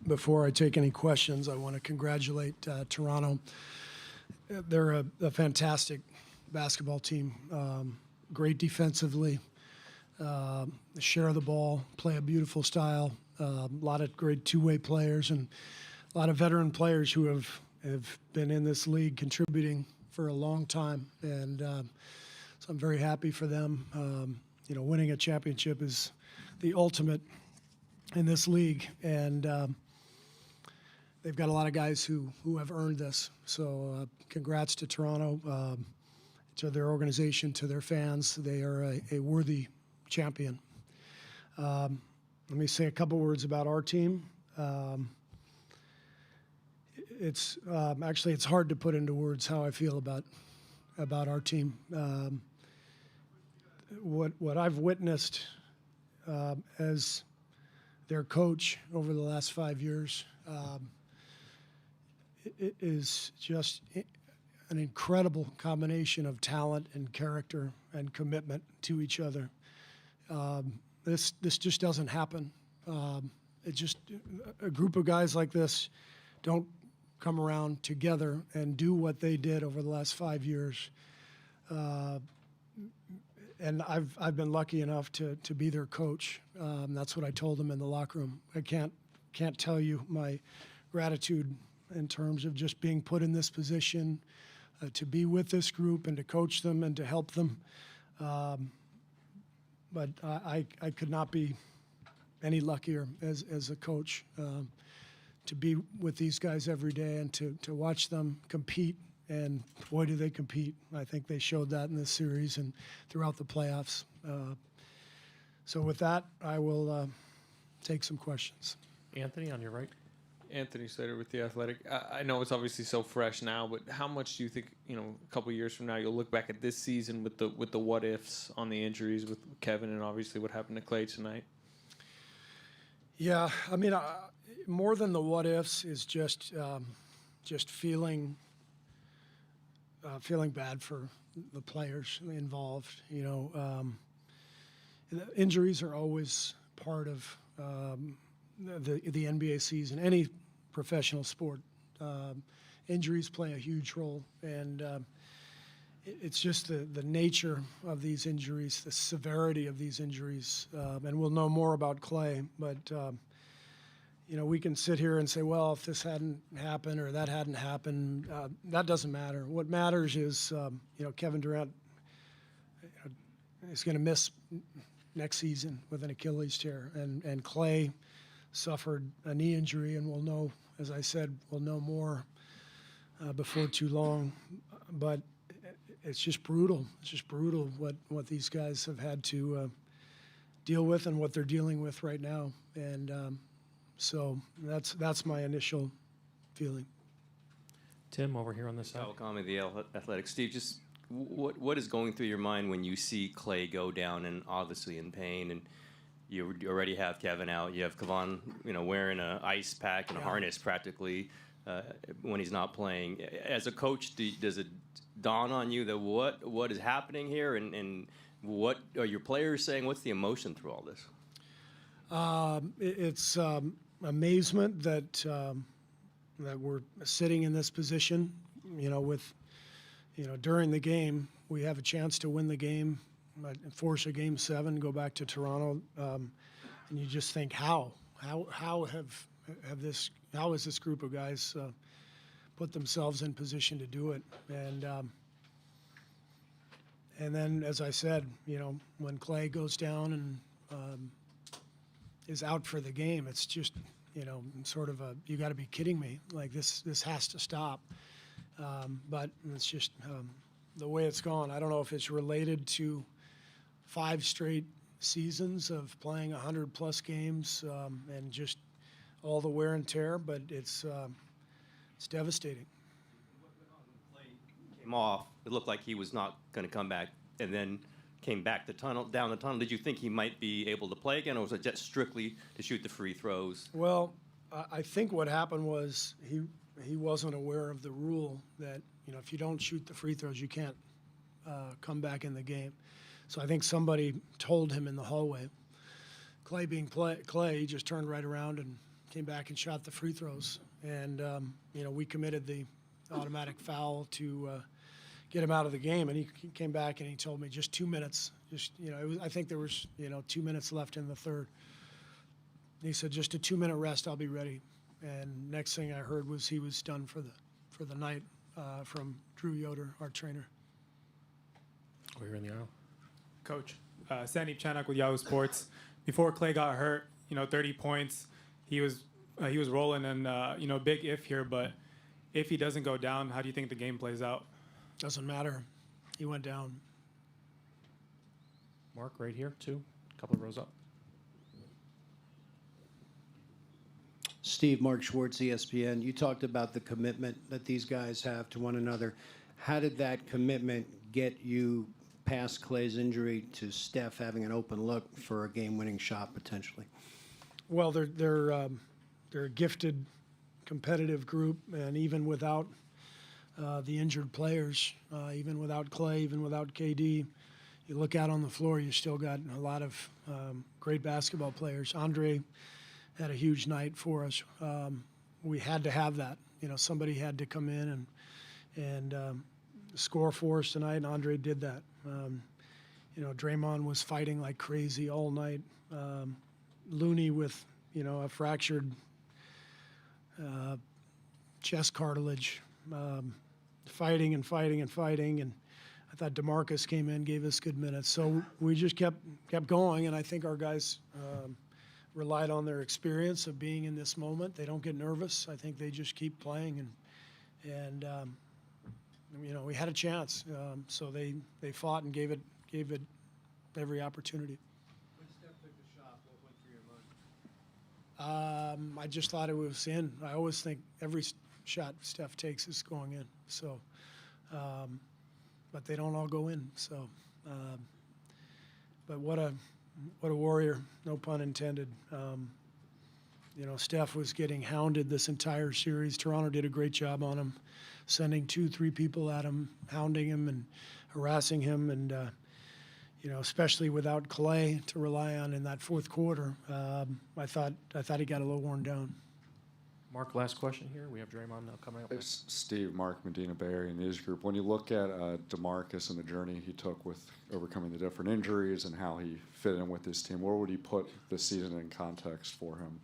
Before I take any questions, I want to congratulate Toronto. They're a fantastic basketball team, great defensively, share the ball, play a beautiful style, a lot of great two-way players, and a lot of veteran players who have been in this league contributing for a long time. And so I'm very happy for them. Winning a championship is the ultimate in this league, and they've got a lot of guys who have earned this. So congrats to Toronto, to their organization, to their fans. They are a worthy champion. Let me say a couple words about our team. It's hard to put into words how I feel about our team. What I've witnessed as their coach over the last 5 years it is just an incredible combination of talent and character and commitment to each other. This just doesn't happen. A group of guys like this don't come around together and do what they did over the last 5 years. And I've been lucky enough to be their coach. That's what I told them in the locker room. I can't tell you my gratitude in terms of just being put in this position, to be with this group and to coach them and to help them. But I could not be any luckier as a coach, to be with these guys every day and to watch them compete. And boy, do they compete. I think they showed that in this series and throughout the playoffs. So with that, I will take some questions. Anthony, on your right. Anthony Slater with The Athletic. I know it's obviously so fresh now, but how much do you think, a couple of years from now, you'll look back at this season with the what ifs on the injuries with Kevin and obviously what happened to Klay tonight? Yeah, I mean, more than the what ifs is just feeling bad for the players involved. Injuries are always part of the NBA season. Any professional sport, injuries play a huge role, and it's just the nature of these injuries, the severity of these injuries, and we'll know more about Klay. But we can sit here and say, well, if this hadn't happened or that hadn't happened, that doesn't matter. What matters is, Kevin Durant is going to miss next season with an Achilles tear, and Klay suffered a knee injury, and we'll know, as I said, we'll know more before too long. But it's just brutal. It's just brutal what these guys have had to deal with and what they're dealing with right now. And so that's my initial feeling. Tim, over here on this side. I'll comment The Athletic. Steve, just what is going through your mind when you see Klay go down and obviously in pain, and you already have Kevin out, you have Kawhi, wearing an ice pack and a harness practically when he's not playing. As a coach, does it dawn on you that what is happening here, and what are your players saying? What's the emotion through all this? It's amazement that we're sitting in this position, during the game, we have a chance to win the game, force a Game 7, go back to Toronto, and you just think, how has this group of guys put themselves in position to do it? And then, as I said, when Klay goes down and is out for the game, it's just, sort of you got to be kidding me. Like, this has to stop. But it's just the way it's gone. I don't know if it's related to 5 straight seasons of playing 100-plus games and just all the wear and tear, but it's devastating. When Klay came off, it looked like he was not going to come back, and then came back down the tunnel. Did you think he might be able to play again, or was it just strictly to shoot the free throws? Well, I think what happened was he wasn't aware of the rule that, if you don't shoot the free throws, you can't come back in the game. So I think somebody told him in the hallway. Klay being Klay, he just turned right around and came back and shot the free throws. And, we committed the automatic foul to get him out of the game. And he came back and he told me just 2 minutes. I think there was, 2 minutes left in the third. And he said, just a 2-minute rest, I'll be ready. And next thing I heard was he was done for the night from Drew Yoder, our trainer. Over here in the aisle. Coach, Sandeep Chanak with Yahoo Sports. Before Klay got hurt, 30 points, he was rolling, and big if here. But if he doesn't go down, how do you think the game plays out? Doesn't matter. He went down. Mark, right here, two. Couple of rows up. Steve, Mark Schwartz, ESPN. You talked about the commitment that these guys have to one another. How did that commitment get you past Klay's injury to Steph having an open look for a game-winning shot potentially? Well, they're a gifted, competitive group, and even without the injured players, even without Klay, even without KD, you look out on the floor, you still got a lot of great basketball players. Andre had a huge night for us. We had to have that. Somebody had to come in and score for us tonight, and Andre did that. Draymond was fighting like crazy all night. Looney with, a fractured chest cartilage, fighting and fighting and fighting. And I thought DeMarcus came in, gave us good minutes. So we just kept going, and I think our guys relied on their experience of being in this moment. They don't get nervous. I think they just keep playing, and we had a chance. So they fought and gave it every opportunity. When Steph took the shot, what went through your mind? I just thought it was in. I always think every shot Steph takes is going in. So, but they don't all go in. So, but what a warrior, no pun intended. Steph was getting hounded this entire series. Toronto did a great job on him, sending 2-3 people at him, hounding him and harassing him, and especially without Klay to rely on in that fourth quarter. I thought he got a little worn down. Mark, last question here. We have Draymond now coming up. It's Steve, Mark Medina, Bay Area News Group. When you look at DeMarcus and the journey he took with overcoming the different injuries and how he fit in with this team, where would you put the season in context for him?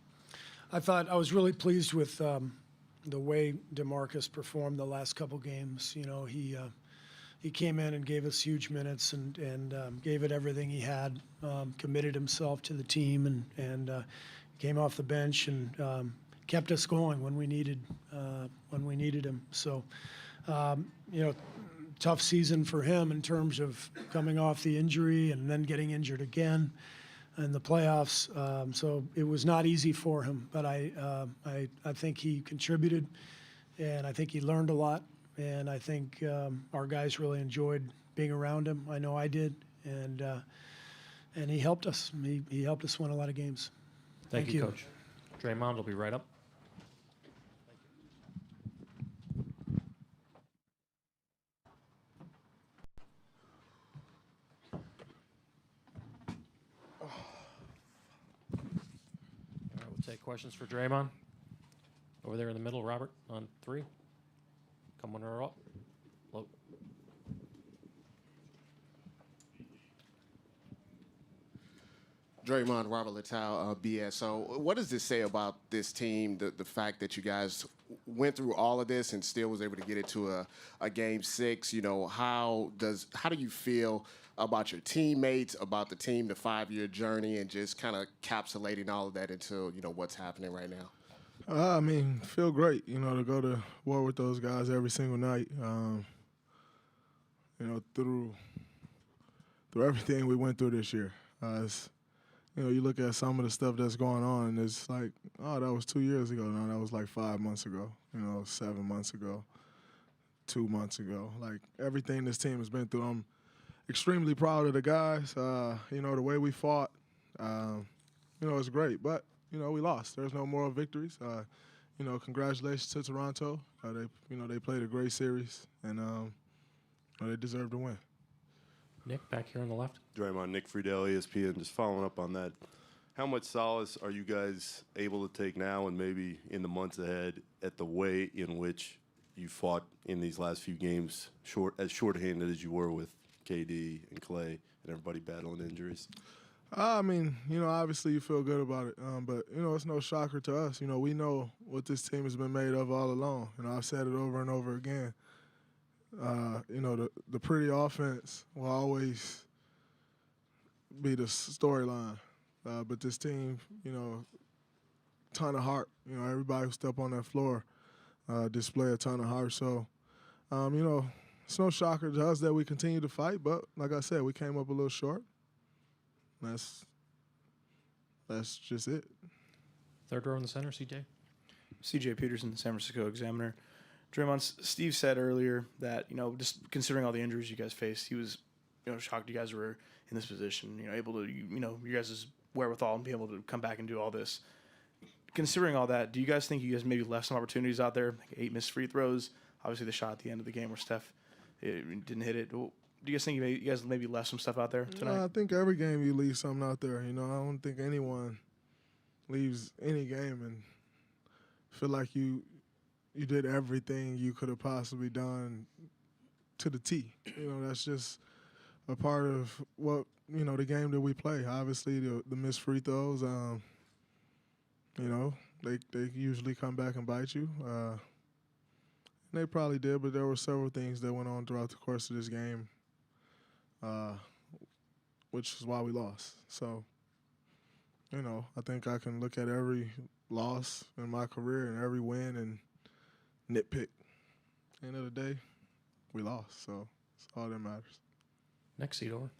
I was really pleased with the way DeMarcus performed the last couple games. He came in and gave us huge minutes and gave it everything he had, committed himself to the team and came off the bench and kept us going when we needed him. So, tough season for him in terms of coming off the injury and then getting injured again in the playoffs. So it was not easy for him, but I think he contributed, and I think he learned a lot. And I think our guys really enjoyed being around him. I know I did, and he helped us. He helped us win a lot of games. Thank you, Coach. Draymond will be right up. All right, we'll take questions for Draymond. Over there in the middle, Robert, on 3. Come on her up. Low. Draymond, Robert Littau, BSO. What does this say about this team, the fact that you guys went through all of this and still was able to get it to a Game 6? How do you feel about your teammates, about the team, the 5-year journey, and just kind of encapsulating all of that into, what's happening right now? Feel great, to go to war with those guys every single night. Through everything we went through this year. You look at some of the stuff that's going on, and it's like, oh, that was 2 years ago. No, that was like 5 months ago, 7 months ago, 2 months ago. Like, everything this team has been through, I'm extremely proud of the guys. The way we fought, it's great. But, we lost. There's no moral victories. Congratulations to Toronto. They played a great series, and they deserve to win. Nick, back here on the left. Draymond, Nick Friedel, ESPN. Just following up on that, how much solace are you guys able to take now and maybe in the months ahead at the way in which you fought in these last few games, as shorthanded as you were with KD and Klay and everybody battling injuries? I mean, obviously you feel good about it, but it's no shocker to us. We know what this team has been made of all along. I've said it over and over again. The pretty offense will always be the storyline, but this team, ton of heart. Everybody who step on that floor display a ton of heart. So, it's no shocker to us that we continue to fight. But like I said, we came up a little short. That's just it. Third row in the center, CJ. CJ Peterson, San Francisco Examiner. Draymond, Steve said earlier that, just considering all the injuries you guys faced, he was, shocked you guys were in this position, able to, you guys' wherewithal and be able to come back and do all this. Considering all that, do you guys think you guys maybe left some opportunities out there, like 8 missed free throws? Obviously, the shot at the end of the game where Steph didn't hit it. Do you guys think you guys maybe left some stuff out there tonight? I think every game you leave something out there. I don't think anyone leaves any game and feel like you did everything you could have possibly done to the T. That's just a part of what, the game that we play. Obviously, the missed free throws, they usually come back and bite you. They probably did, but there were several things that went on throughout the course of this game, which is why we lost. So, I think I can look at every loss in my career and every win and nitpick. End of the day, we lost, so it's all that matters. Next seat over.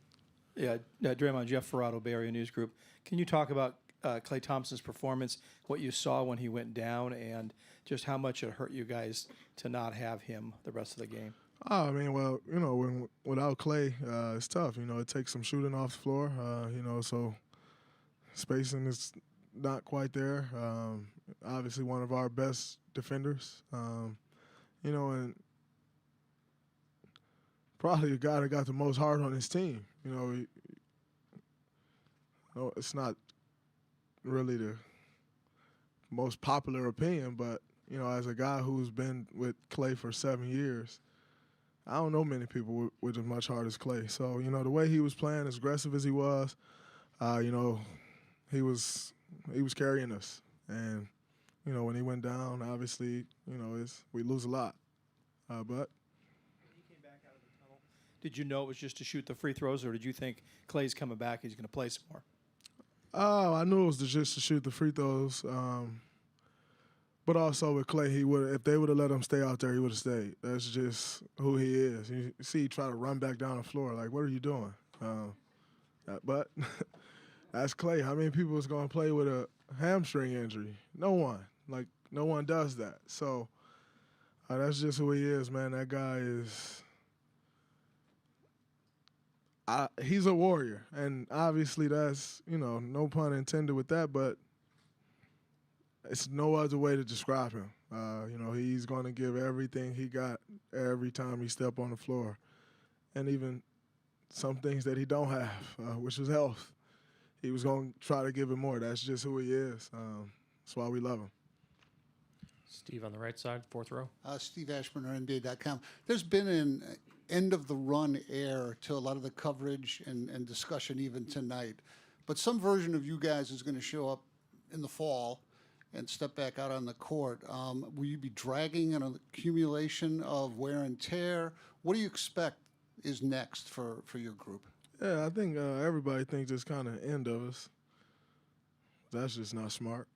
Yeah, Draymond, Jeff Ferrato, Bay Area News Group. Can you talk about Klay Thompson's performance, what you saw when he went down, and just how much it hurt you guys to not have him the rest of the game? Oh, I mean, well, without Klay, it's tough. It takes some shooting off the floor, so spacing is not quite there. Obviously one of our best defenders, and probably the guy that got the most heart on his team. It's not really the most popular opinion, but, as a guy who's been with Klay for 7 years, I don't know many people with as much heart as Klay. So, the way he was playing, as aggressive as he was, he was carrying us. And, when he went down, obviously, we lose a lot. But When he came back out of the tunnel, did you know it was just to shoot the free throws, or did you think Klay's coming back, he's going to play some more? Oh, I knew it was just to shoot the free throws. But also with Klay, if they would have let him stay out there, he would have stayed. That's just who he is. You see, he try to run back down the floor. Like, what are you doing? But that's Klay. How many people is going to play with a hamstring injury? No one. Like, no one does that. So that's just who he is, man. That guy is he's a warrior. And obviously that's, no pun intended with that, but it's no other way to describe him. He's going to give everything he got every time he step on the floor. And even some things that he don't have, which is health. He was going to try to give it more. That's just who he is. That's why we love him. Steve on the right side, fourth row. Steve Ashburn, NBA.com. There's been an end-of-the-run air to a lot of the coverage and discussion even tonight. But some version of you guys is going to show up in the fall and step back out on the court. Will you be dragging an accumulation of wear and tear? What do you expect is next for your group? Yeah, I think everybody thinks it's kind of end of us. That's just not smart.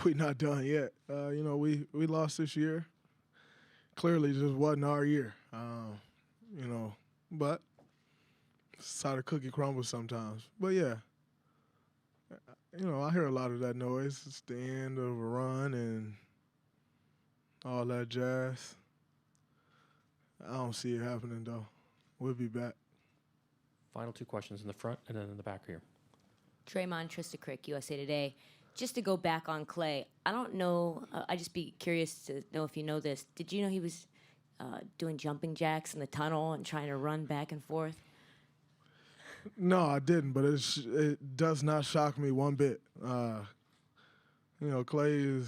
We're not done yet. We lost this year. Clearly, just wasn't our year. But it's how the cookie crumbles sometimes. But yeah, I hear a lot of that noise. It's the end of a run and all that jazz. I don't see it happening though. We'll be back. Final two questions in the front and then in the back here. Draymond, Trista Crick, USA Today. Just to go back on Klay, I don't know. I'd just be curious to know if you know this. Did you know he was doing jumping jacks in the tunnel and trying to run back and forth? No, I didn't, but it does not shock me one bit. Klay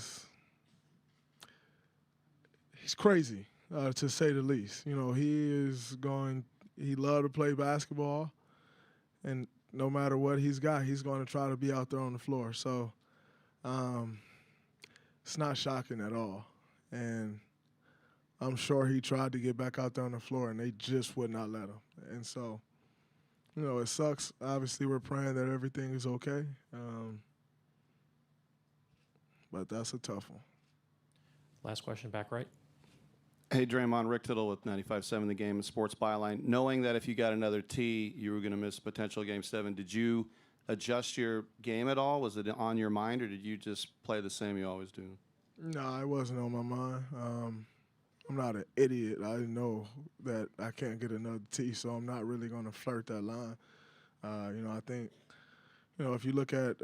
he's crazy, to say the least. He loved to play basketball, and no matter what he's got, he's going to try to be out there on the floor. So it's not shocking at all. And I'm sure he tried to get back out there on the floor, and they just would not let him. And so, it sucks. Obviously, we're praying that everything is okay. But that's a tough one. Last question, back right. Hey, Draymond, Rick Tittle with 95.7 The Game and Sports Byline. Knowing that if you got another T, you were going to miss potential Game 7, did you adjust your game at all? Was it on your mind, or did you just play the same you always do? No, it wasn't on my mind. I'm not an idiot. I know that I can't get another T, so I'm not really going to flirt that line. I think, if you look at,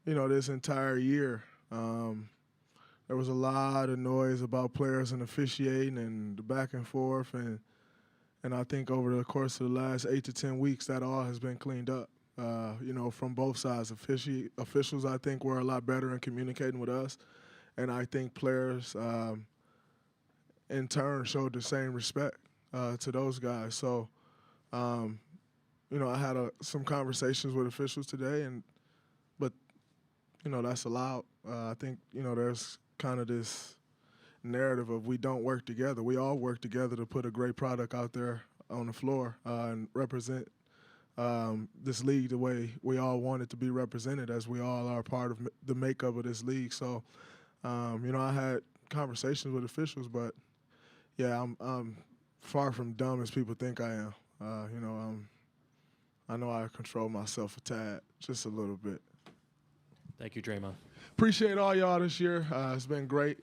this entire year, there was a lot of noise about players and officiating and the back and forth, and I think over the course of the last 8 to 10 weeks, that all has been cleaned up. From both sides. Officials, I think, were a lot better in communicating with us, and I think players, in turn, showed the same respect to those guys. So, I had some conversations with officials today, but that's allowed. I think there's kind of this narrative of we don't work together. We all work together to put a great product out there on the floor and represent this league the way we all want it to be represented, as we all are part of the makeup of this league. So, I had conversations with officials, but yeah, I'm far from dumb as people think I am. I know I control myself a tad, just a little bit. Thank you, Draymond. Appreciate all y'all this year. It's been great.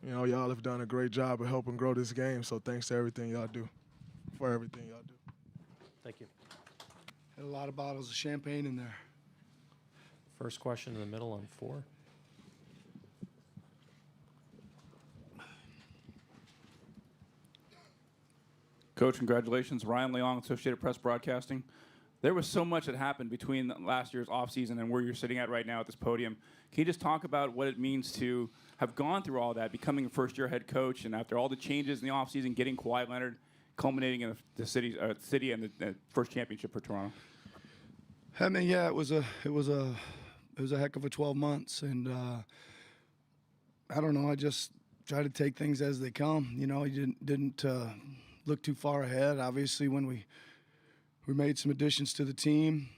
Y'all have done a great job of helping grow this game. So thanks to everything y'all do, for everything y'all do. Thank you. Had a lot of bottles of champagne in there. First question in the middle on 4. Coach, congratulations. Ryan Leong, Associated Press Broadcasting. There was so much that happened between last year's offseason and where you're sitting at right now at this podium. Can you just talk about what it means to have gone through all that, becoming a first-year head coach, and after all the changes in the offseason, getting Kawhi Leonard, culminating in the city and the first championship for Toronto? I mean, yeah, it was a heck of a 12 months, and I don't know. I just try to take things as they come. You didn't look too far ahead. Obviously, when we made some additions to the team,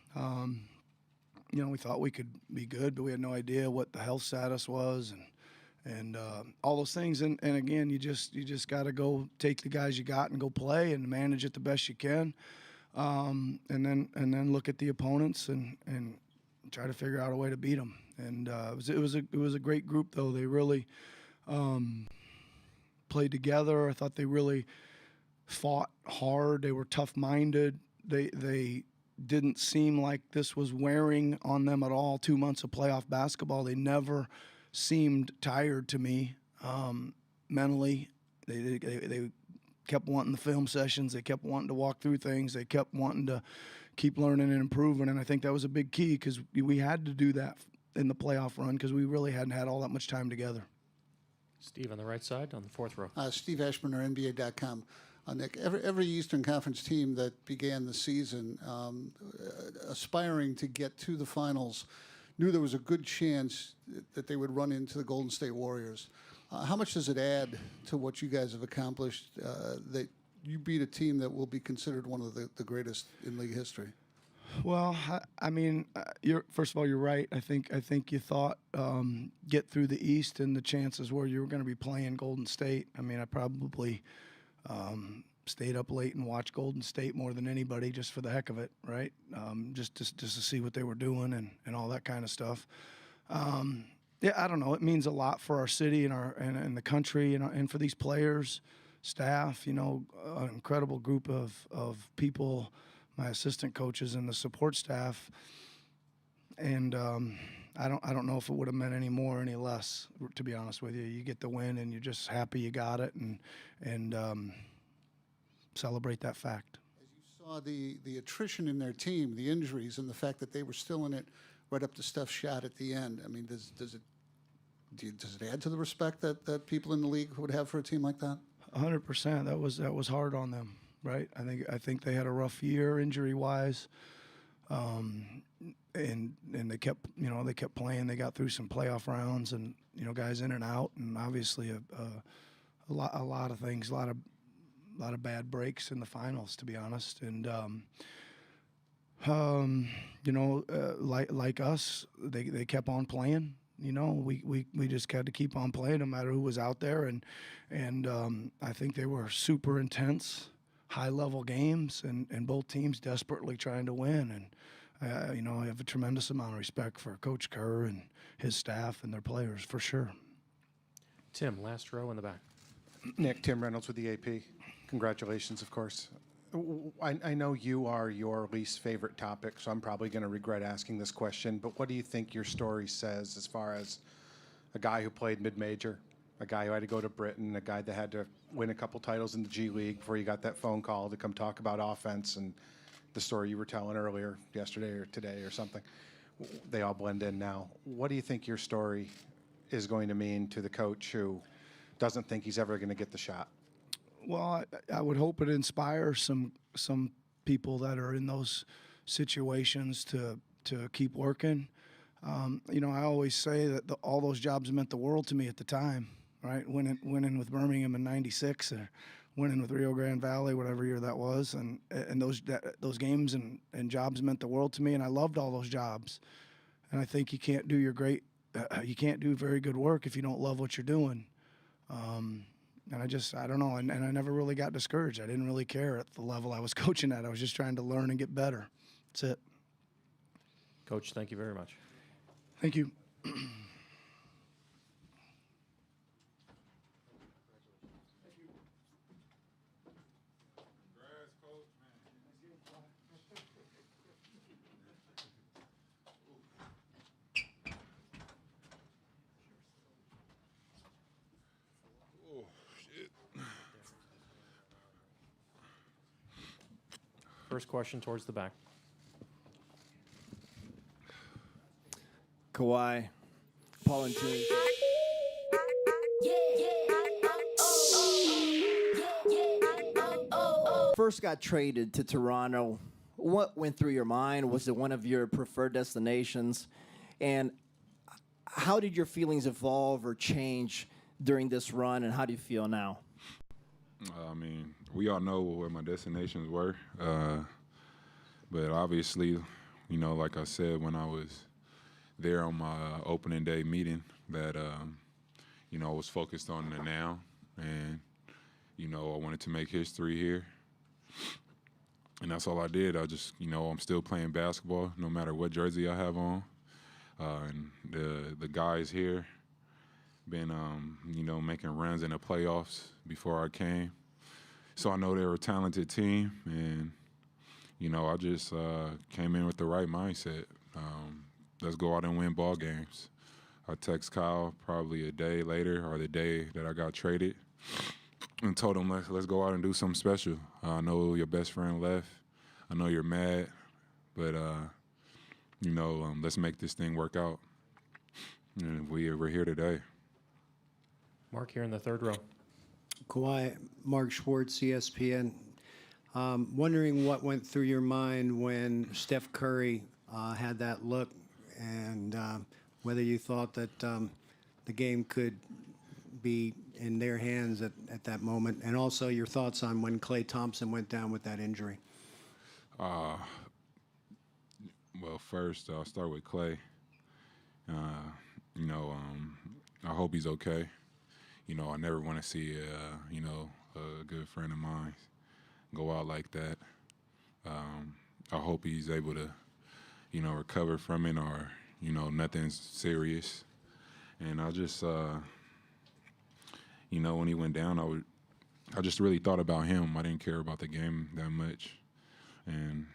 we thought we could be good, but we had no idea what the health status was and all those things. And again, you just got to go take the guys you got and go play and manage it the best you can. And then look at the opponents and try to figure out a way to beat them. And it was a great group, though. They really played together. I thought they really fought hard. They were tough-minded. They didn't seem like this was wearing on them at all. 2 months of playoff basketball. They never seemed tired to me mentally. They kept wanting the film sessions. They kept wanting to walk through things. They kept wanting to keep learning and improving. And I think that was a big key because we had to do that in the playoff run because we really hadn't had all that much time together. Steve on the right side on the 4th row. Steve Ashburner, NBA.com. Nick, every Eastern Conference team that began the season aspiring to get to the finals knew there was a good chance that they would run into the Golden State Warriors. How much does it add to what you guys have accomplished that you beat a team that will be considered one of the greatest in league history? Well, I mean, first of all, you're right. I think you thought get through the East and the chances were you were going to be playing Golden State. I mean, I probably stayed up late and watched Golden State more than anybody just for the heck of it, right? Just to see what they were doing and all that kind of stuff. Yeah, I don't know. It means a lot for our city and the country and for these players, staff. An incredible group of people, my assistant coaches and the support staff. And I don't know if it would have meant any more or any less, to be honest with you. You get the win and you're just happy you got it and celebrate that fact. As you saw the attrition in their team, the injuries, and the fact that they were still in it right up to Steph's shot at the end. I mean, does it add to the respect that people in the league would have for a team like that? 100%. That was hard on them, right? I think they had a rough year injury wise, and they kept playing. They got through some playoff rounds, and guys in and out, and obviously a lot of things, a lot of bad breaks in the finals, to be honest. And like us, they kept on playing. We just had to keep on playing no matter who was out there, and I think they were super intense, high level games, and both teams desperately trying to win. And I have a tremendous amount of respect for Coach Kerr and his staff and their players for sure. Tim, last row in the back. Nick, Tim Reynolds with the AP. Congratulations, of course. I know you are your least favorite topic, so I'm probably going to regret asking this question, but what do you think your story says as far as a guy who played mid-major, a guy who had to go to Britain, a guy that had to win a couple titles in the G League before you got that phone call to come talk about offense, and the story you were telling earlier, yesterday or today or something? They all blend in now. What do you think your story is going to mean to the coach who doesn't think he's ever going to get the shot? Well, I would hope it inspires some people that are in those situations to keep working. I always say that all those jobs meant the world to me at the time, right? Winning with Birmingham in '96, or winning with Rio Grande Valley, whatever year that was, and those games and jobs meant the world to me, and I loved all those jobs. And I think you can't do very good work if you don't love what you're doing. And I don't know, and I never really got discouraged. I didn't really care at the level I was coaching at. I was just trying to learn and get better. That's it. Coach, thank you very much. Thank you. First question towards the back. Kawhi, Paul and June. First got traded to Toronto. What went through your mind? Was it one of your preferred destinations? And how did your feelings evolve or change during this run, and how do you feel now? I mean, we all know where my destinations were. But obviously, like I said, when I was there on my opening day meeting, that, I was focused on the now. And, I wanted to make history here. And that's all I did. I just, I'm still playing basketball no matter what jersey I have on. And the guys here been, making runs in the playoffs before I came. So I know they were a talented team, and, I just came in with the right mindset. Let's go out and win ball games. I text Kyle probably a day later or the day that I got traded and told him, let's go out and do something special. I know your best friend left. I know you're mad, but, let's make this thing work out. And we're here today. Mark here in the third row. Kawhi, Mark Schwartz, ESPN. Wondering what went through your mind when Steph Curry had that look, and whether you thought that the game could be in their hands at that moment, and also your thoughts on when Klay Thompson went down with that injury. Well, first I'll start with Klay. I hope he's okay. I never want to see a good friend of mine go out like that. I hope he's able to, recover from it, or, nothing's serious. And I just, when he went down, I just really thought about him. I didn't care about the game that much. And,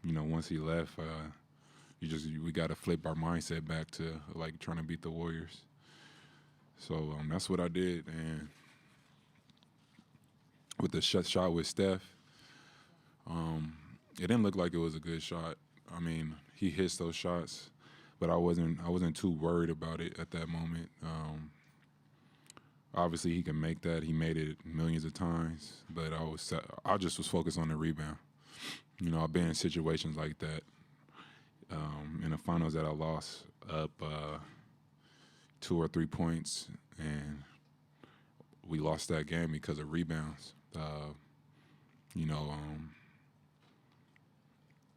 once he left, we got to flip our mindset back to, trying to beat the Warriors. So that's what I did. And with the shot with Steph, It didn't look like it was a good shot. I mean, he hits those shots, but I wasn't too worried about it at that moment. Obviously, he can make that. He made it millions of times, but I just was focused on the rebound. You know, I've been in situations like that in the finals that I lost up 2 or 3 points, and we lost that game because of rebounds. You know,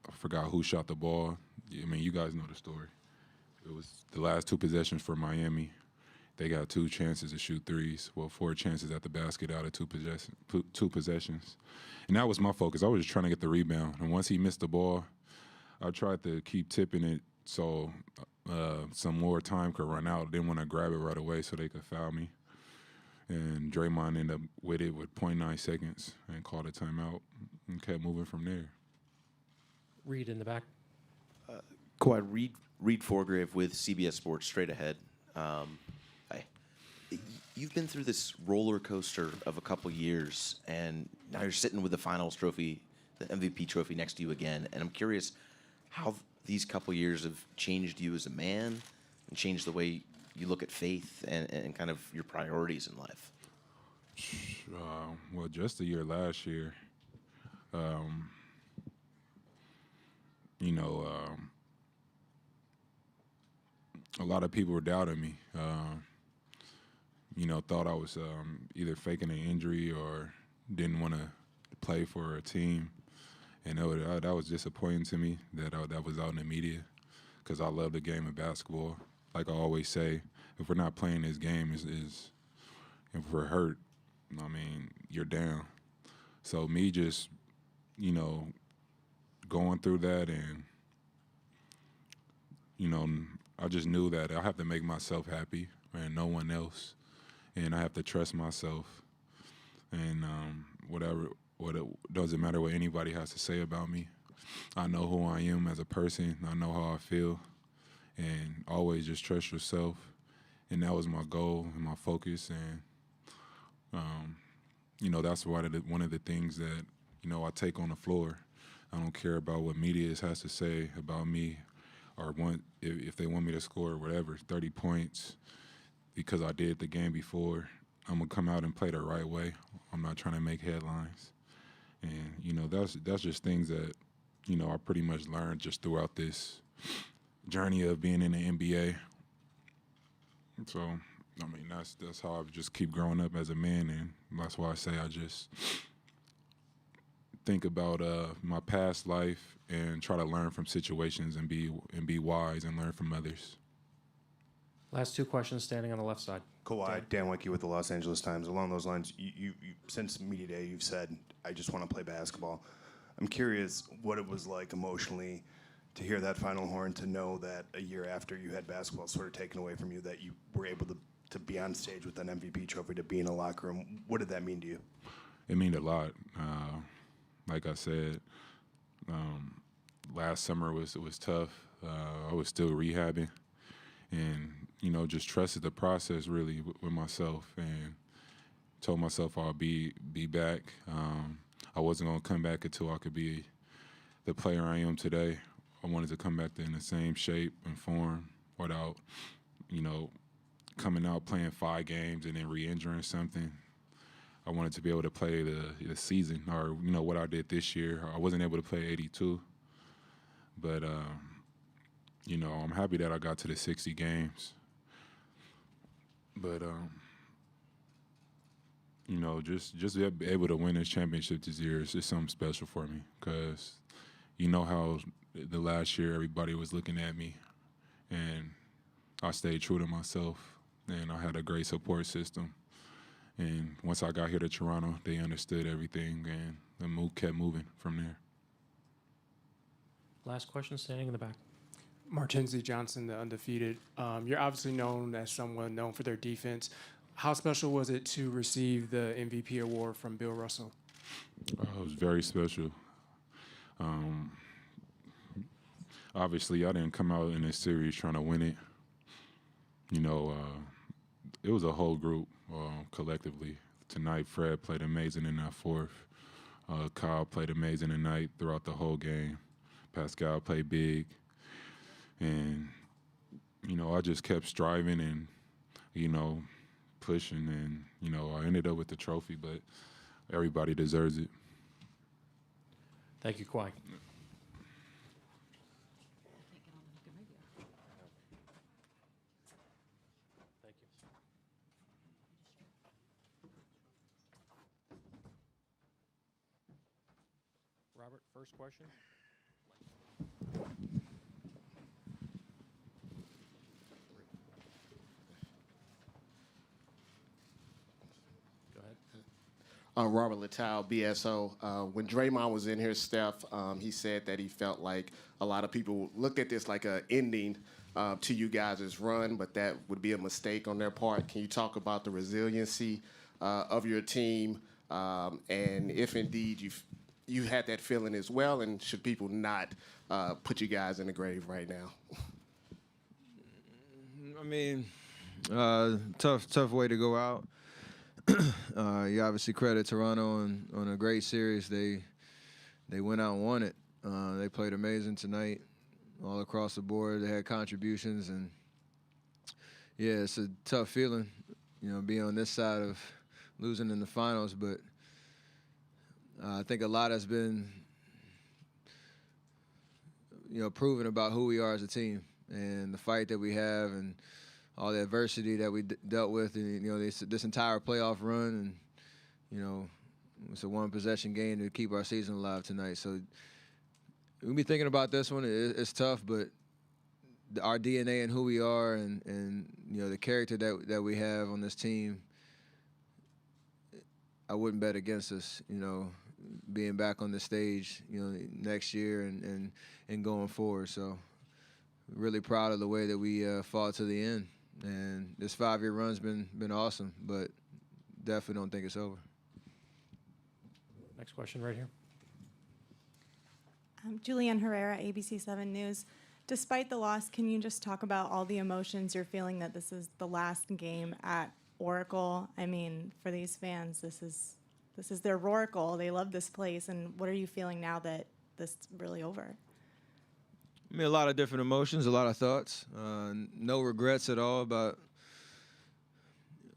I forgot who shot the ball. I mean, you guys know the story. It was the last 2 possessions for Miami. They got 2 chances to shoot threes. Well, 4 chances at the basket out of 2 possessions. And that was my focus. I was just trying to get the rebound. And once he missed the ball, I tried to keep tipping it so some more time could run out. Didn't want to grab it right away so they could foul me. And Draymond ended up with it with 0.9 seconds and called a timeout and kept moving from there. Reed in the back. Kawhi, Reed Forgrave with CBS Sports, straight ahead. You've been through this roller coaster of a couple years, and now you're sitting with the Finals trophy, the MVP trophy next to you again. And I'm curious how these couple years have changed you as a man and changed the way you look at faith and kind of your priorities in life. Well, just the year last year, you know, a lot of people were doubting me. You know, thought I was either faking an injury or didn't want to play for a team. And that was disappointing to me that was out in the media, because I love the game of basketball. Like I always say, if we're not playing this game, if we're hurt, I mean, you're down. So me just, you know, going through that, and, you know, I just knew that I have to make myself happy and no one else. And I have to trust myself. And it doesn't matter what anybody has to say about me. I know who I am as a person. I know how I feel. And always just trust yourself. And that was my goal and my focus. And, you know, that's one of the things that, you know, I take on the floor. I don't care about what media has to say about me, or if they want me to score whatever, 30 points, because I did the game before. I'm going to come out and play the right way. I'm not trying to make headlines. And, you know, that's just things that, you know, I pretty much learned just throughout this journey of being in the NBA. So, I mean, that's how I just keep growing up as a man, and that's why I say I just think about my past life and try to learn from situations and be wise and learn from others. Last 2 questions, standing on the left side. Kawhi, Dan Wicke with the Los Angeles Times. Along those lines, you since media day, you've said, I just want to play basketball. I'm curious what it was like emotionally to hear that final horn, to know that a year after you had basketball sort of taken away from you, that you were able to be on stage with an MVP trophy, to be in a locker room. What did that mean to you? It meant a lot. Like I said, last summer was tough. I was still rehabbing, and, you know, just trusted the process really with myself, and told myself I'll be back. I wasn't going to come back until I could be the player I am today. I wanted to come back in the same shape and form without, you know, coming out playing 5 games and then re-injuring something. I wanted to be able to play the season, or, you know, what I did this year. I wasn't able to play 82, but, you know, I'm happy that I got to the 60 games. But, you know, just be able to win this championship this year is just something special for me, because you know how the last year everybody was looking at me, and I stayed true to myself, and I had a great support system. And once I got here to Toronto, they understood everything, and the move kept moving from there. Last question, standing in the back. Martinez Johnson, the undefeated. You're obviously known as someone known for their defense. How special was it to receive the MVP award from Bill Russell? It was very special. Obviously, I didn't come out in this series trying to win it. You know, it was a whole group collectively. Tonight, Fred played amazing in that fourth. Kyle played amazing tonight throughout the whole game. Pascal played big. And, I just kept striving and, pushing. And, I ended up with the trophy, but everybody deserves it. Thank you, Kawhi. Thank you. Robert, first question. Go ahead. Robert Littau, BSO. When Draymond was in here, Steph, he said that he felt like a lot of people looked at this like an ending to you guys' run, but that would be a mistake on their part. Can you talk about the resiliency of your team, and if indeed you had that feeling as well, and should people not put you guys in the grave right now? I mean, tough way to go out. You obviously credit Toronto on a great series. They went out and won it. They played amazing tonight, all across the board. They had contributions, and yeah, it's a tough feeling, being on this side of losing in the finals. But I think a lot has been, proven about who we are as a team and the fight that we have and all the adversity that we dealt with, and this entire playoff run, and it's a one-possession game to keep our season alive tonight. So we'll be thinking about this one. It's tough, but our DNA and who we are, and the character that we have on this team, I wouldn't bet against us. Being back on the stage, next year and going forward. So really proud of the way that we fought to the end. And this 5-year run's been awesome, but definitely don't think it's over. Next question right here. Julianne Herrera, ABC 7 News. Despite the loss, can you just talk about all the emotions you're feeling that this is the last game at Oracle? I mean, for these fans, this is their Roracle. They love this place. And what are you feeling now that this is really over? I mean, a lot of different emotions, a lot of thoughts. No regrets at all about,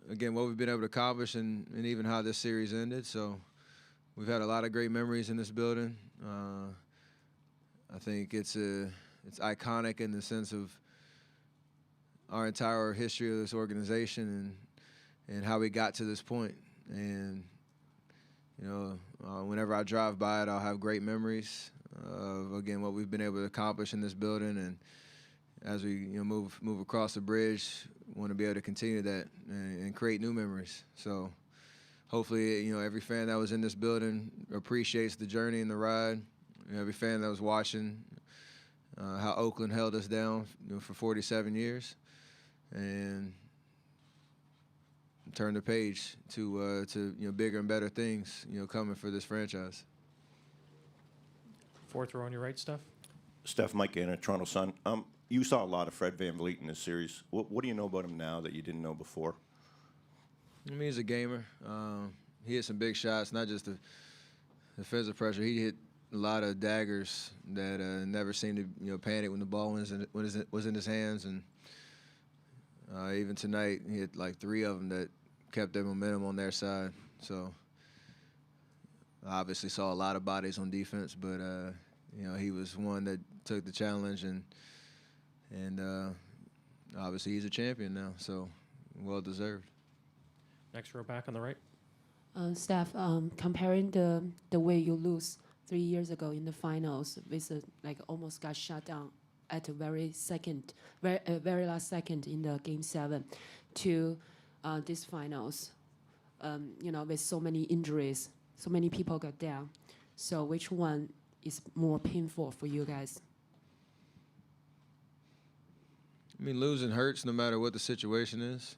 again, what we've been able to accomplish and even how this series ended. So we've had a lot of great memories in this building. I think it's iconic in the sense of our entire history of this organization and how we got to this point. And, whenever I drive by it, I'll have great memories of, again, what we've been able to accomplish in this building. And as we move across the bridge, want to be able to continue that and create new memories. So hopefully, every fan that was in this building appreciates the journey and the ride. Every fan that was watching how Oakland held us down for 47 years, and turn the page to bigger and better things coming for this franchise. Fourth row on your right, Steph. Steph, Mike Gainer, Toronto Sun. You saw a lot of Fred VanVleet in this series. What do you know about him now that you didn't know before? I mean, he's a gamer. He hit some big shots, not just the defensive pressure. He hit a lot of daggers that never seemed to panic when the ball was in his hands. And even tonight, he hit like 3 of them that kept their momentum on their side. So I obviously saw a lot of bodies on defense, but he was one that took the challenge, and obviously he's a champion now, so well deserved. Next row back on the right. Steph, comparing the way you lose 3 years ago in the finals with almost got shut down at the very last second in the game 7 to this finals, with so many injuries, so many people got down. So which one is more painful for you guys? I mean, losing hurts no matter what the situation is.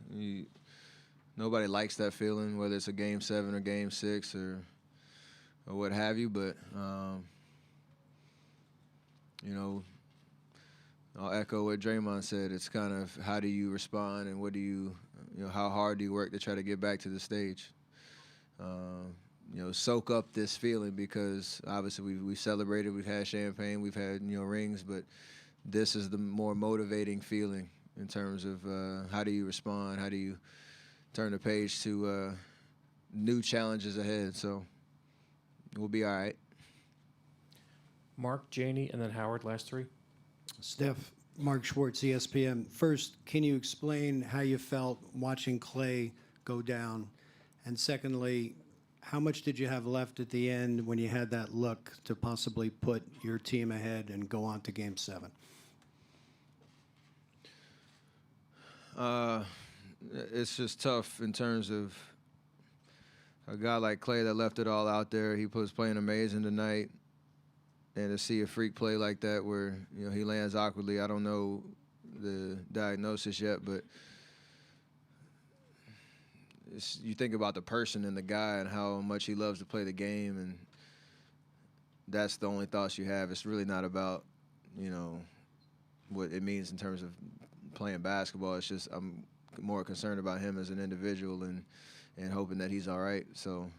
Nobody likes that feeling, whether it's a game 7 or game 6 or what have you. But I'll echo what Draymond said. It's kind of how do you respond and what do you how hard do you work to try to get back to the stage. soak up this feeling, because obviously we've celebrated, we've had champagne, we've had rings, but this is the more motivating feeling in terms of how do you respond, how do you turn the page to new challenges ahead. So we'll be all right. Mark, Janie, and then Howard, last three. Steph, Mark Schwartz, ESPN. First, can you explain how you felt watching Klay go down? And secondly, how much did you have left at the end when you had that look to possibly put your team ahead and go on to Game 7? It's just tough in terms of a guy like Klay that left it all out there. He was playing amazing tonight. And to see a freak play like that where, he lands awkwardly, I don't know the diagnosis yet, but you think about the person and the guy and how much he loves to play the game, and that's the only thoughts you have. It's really not about, what it means in terms of playing basketball. It's just I'm more concerned about him as an individual and hoping that he's all right. So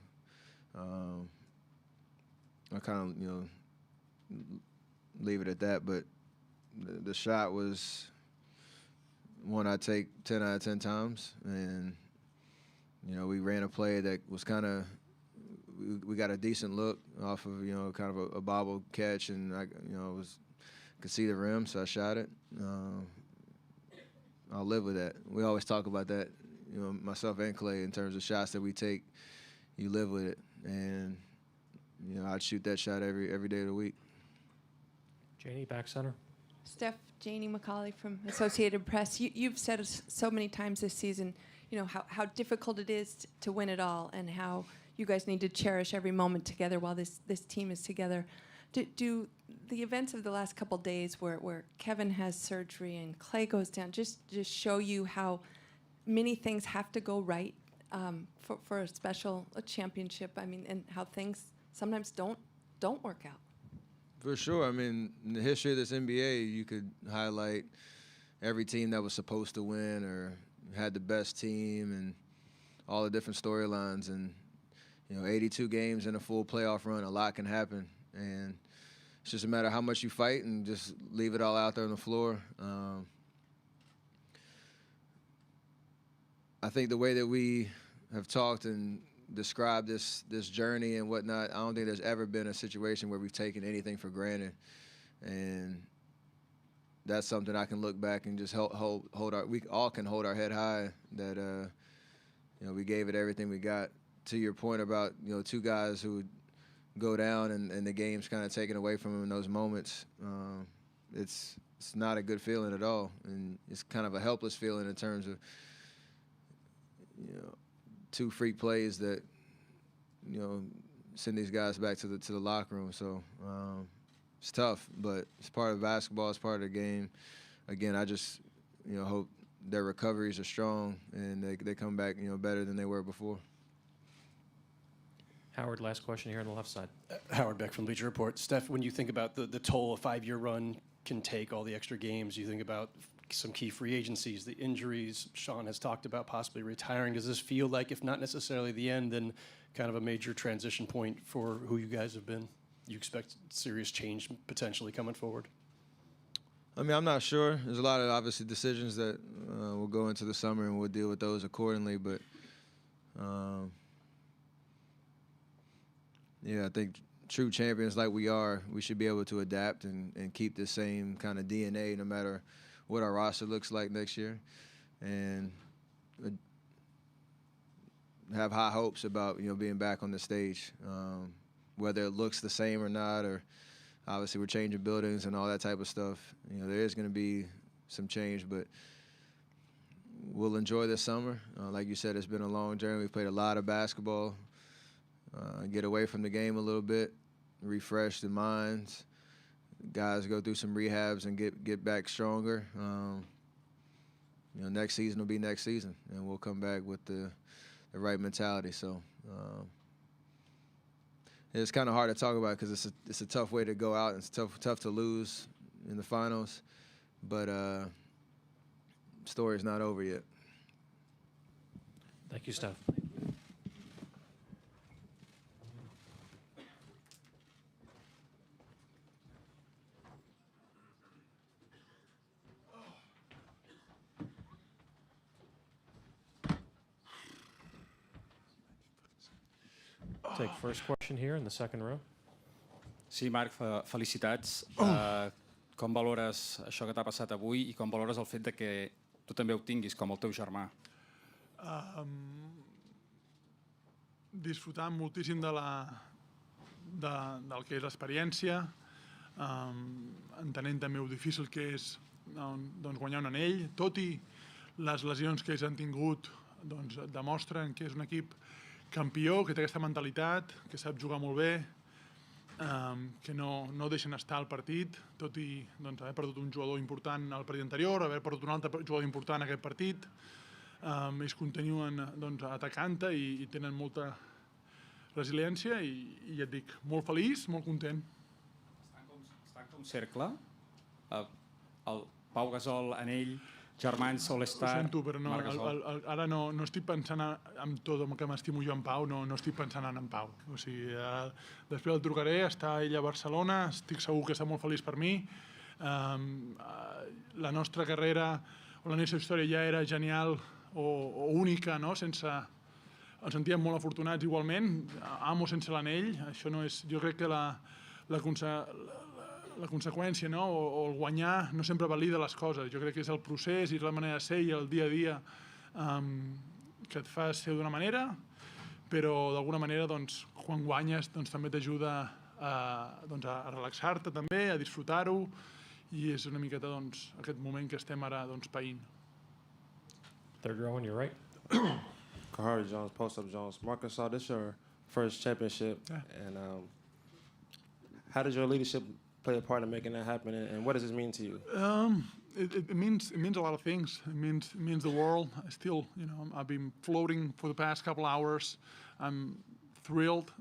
I kind of, leave it at that. But the shot was one I take 10 out of 10 times, and we ran a play that was kind of we got a decent look off of kind of a bobble catch, and I could see the rim, so I shot it. I'll live with that. We always talk about that, myself and Klay, in terms of shots that we take. You live with it, and I'd shoot that shot every day of the week. Janie, back center. Steph, Janie McCauley from Associated Press. You've said so many times this season, how difficult it is to win it all, and how you guys need to cherish every moment together while this team is together. Do the events of the last couple days where Kevin has surgery and Klay goes down just show you how many things have to go right for a championship? I mean, and how things sometimes don't work out. For sure. I mean, in the history of this NBA, you could highlight every team that was supposed to win or had the best team and all the different storylines. And, 82 games in a full playoff run, a lot can happen. And it's just a matter of how much you fight and just leave it all out there on the floor. I think the way that we have talked and described this journey and whatnot, I don't think there's ever been a situation where we've taken anything for granted. And that's something I can look back and just we all can hold our head high that, we gave it everything we got. To your point about, two guys who would go down and the game's kind of taken away from them in those moments, it's not a good feeling at all. And it's kind of a helpless feeling in terms of, two freak plays that, send these guys back to the locker room. So it's tough, but it's part of basketball. It's part of the game. Again, I just, hope their recoveries are strong and they come back, better than they were before. Howard, last question here on the left side. Howard Beck from Bleacher Report. Steph, when you think about the toll a 5-year run can take, all the extra games, you think about some key free agencies, the injuries. Sean has talked about possibly retiring. Does this feel like, if not necessarily the end, then kind of a major transition point for who you guys have been? You expect serious change potentially coming forward? I mean, I'm not sure. There's a lot of, obviously, decisions that will go into the summer, and we'll deal with those accordingly. But, yeah, I think true champions like we are, we should be able to adapt and keep the same kind of DNA no matter what our roster looks like next year, and have high hopes about, being back on the stage, whether it looks the same or not, or obviously we're changing buildings and all that type of stuff. There is going to be some change, but we'll enjoy this summer. Like you said, it's been a long journey. We've played a lot of basketball, get away from the game a little bit, refresh the minds. Guys go through some rehabs and get back stronger. Next season will be next season, and we'll come back with the right mentality. So it's kind of hard to talk about because it's a tough way to go out. It's tough to lose in the finals, but story's not over yet. Thank you, Steph. Take first question here in the second row. Sí, Marc, felicitats. Com valores això que t'ha passat avui i com valores el fet de que tu també ho tinguis com el teu germà? Disfrutant moltíssim del que és l'experiència, entenent també el difícil que és doncs, guanyar un anell, tot i les lesions que ells han tingut doncs, demostren que és un equip campió, que té aquesta mentalitat, que sap jugar molt bé, que no deixen estar al partit, tot i doncs, haver perdut un jugador important al partit anterior, haver perdut un altre jugador important en aquest partit. Ells continuen doncs, atacant i tenen molta resiliència i ja et dic, molt feliç, molt content. Estan com cercle, el Pau Gasol, anell, germans, All-Star, Ho sento, però Marc Gasol. ara no estic pensant en tot el que m'estimo jo en Pau, no estic pensant en Pau. O sigui, després el trucaré, està ell a Barcelona, estic segur que està molt feliç per mi. La nostra carrera o la nostra història ja era genial o única, no? Ens sentíem molt afortunats igualment, amo sense l'anell, això no és, jo crec que la conseqüència, no? o el guanyar no sempre valida les coses. Jo crec que és el procés i la manera de ser i el dia a dia que et fa ser d'una manera, però d'alguna manera doncs, quan guanyes doncs, també t'ajuda a relaxar-te també, a disfrutar-ho, i és una miqueta doncs, aquest moment que estem ara doncs, païnt. Third row on your right. Kahari Jones, Post Up Jones. Marcus, this is your first championship, and how does your leadership play a part in making that happen, and what does this mean to you? It means a lot of things. It means the world. I still, I've been floating for the past couple hours. I'm thrilled.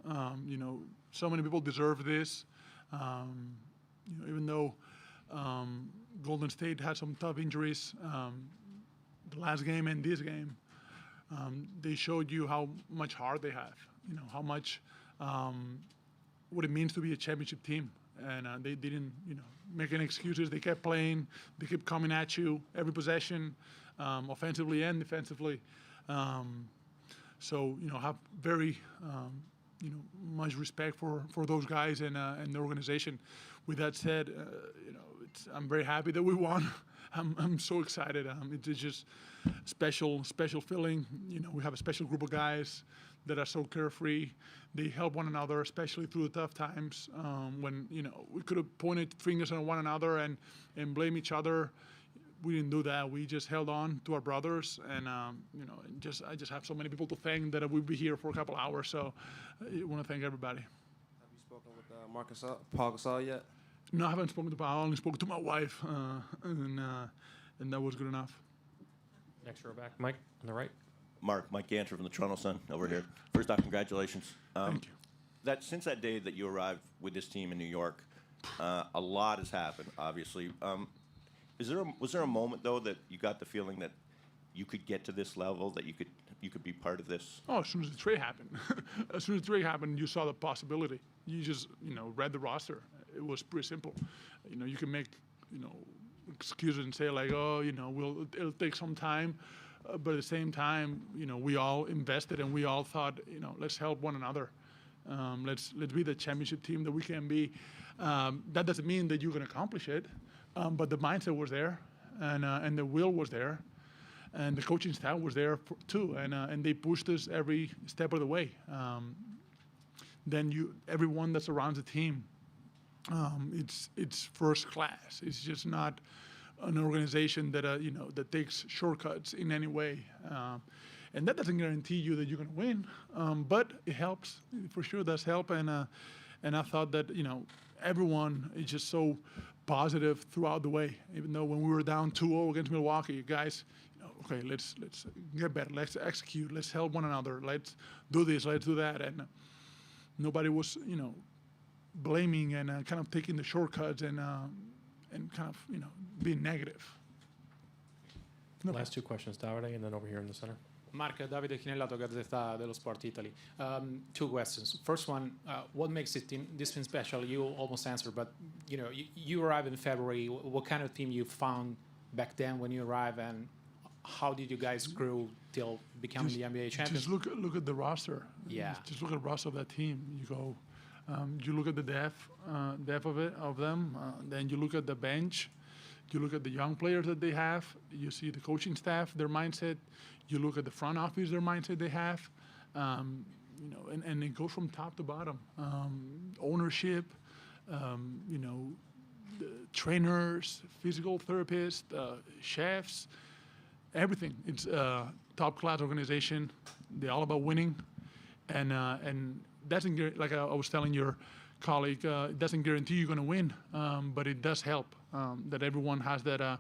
So many people deserve this. Even though Golden State had some tough injuries, the last game and this game, they showed you how much heart they have. How much what it means to be a championship team. And they didn't, make any excuses. They kept playing. They kept coming at you every possession, offensively and defensively. So, have very, much respect for those guys and the organization. With that said, I'm very happy that we won. I'm so excited. It's just special feeling. We have a special group of guys that are so carefree. They help one another, especially through the tough times when, we could have pointed fingers at one another and blame each other. We didn't do that. We just held on to our brothers, and I just have so many people to thank that we'll be here for a couple hours. So I want to thank everybody. Have you spoken with Paul Gasol yet? No, I haven't spoken to Paul. I only spoke to my wife, and that was good enough. Next row back, Mike, on the right. Mike Ganter from the Toronto Sun over here. First off, congratulations. Thank you. Since that day that you arrived with this team in New York, a lot has happened, obviously. Was there a moment, though, that you got the feeling that you could get to this level, that you could be part of this? Oh, as soon as the trade happened. As soon as the trade happened, you saw the possibility. You just, read the roster. It was pretty simple. You can make, excuses and say like, oh, it'll take some time. But at the same time, we all invested and we all thought, let's help one another. Let's be the championship team that we can be. That doesn't mean that you can accomplish it, but the mindset was there, and the will was there, and the coaching staff was there too, and they pushed us every step of the way. Then everyone that surrounds the team, it's first class. It's just not an organization that that takes shortcuts in any way, and that doesn't guarantee you that you're going to win, but it helps. For sure does help, and I thought that everyone is just so positive throughout the way. Even though when we were down 2-0 against Milwaukee, guys, okay, let's get better, let's execute, let's help one another, let's do this, let's do that, and nobody was blaming and kind of taking the shortcuts and kind of being negative. Last two questions, Davide, and then over here in the center. Mark, Davide Chinellato, Gazzetta dello Sport Italy. Two questions. First one, what makes this team special? You almost answered, but you arrived in February. What kind of team you found back then when you arrived, and how did you guys grew till becoming the NBA champions? Just look at the roster. Yeah. Just look at the roster of that team. You go, you look at the depth of them. Then you look at the bench. You look at the young players that they have. You see the coaching staff, their mindset. You look at the front office, their mindset they have. You know, and it goes from top to bottom. Ownership, you know, the trainers, physical therapists, chefs, everything. It's a top-class organization. They're all about winning, and doesn't, like I was telling your colleague, it doesn't guarantee you're going to win, but it does help that everyone has that,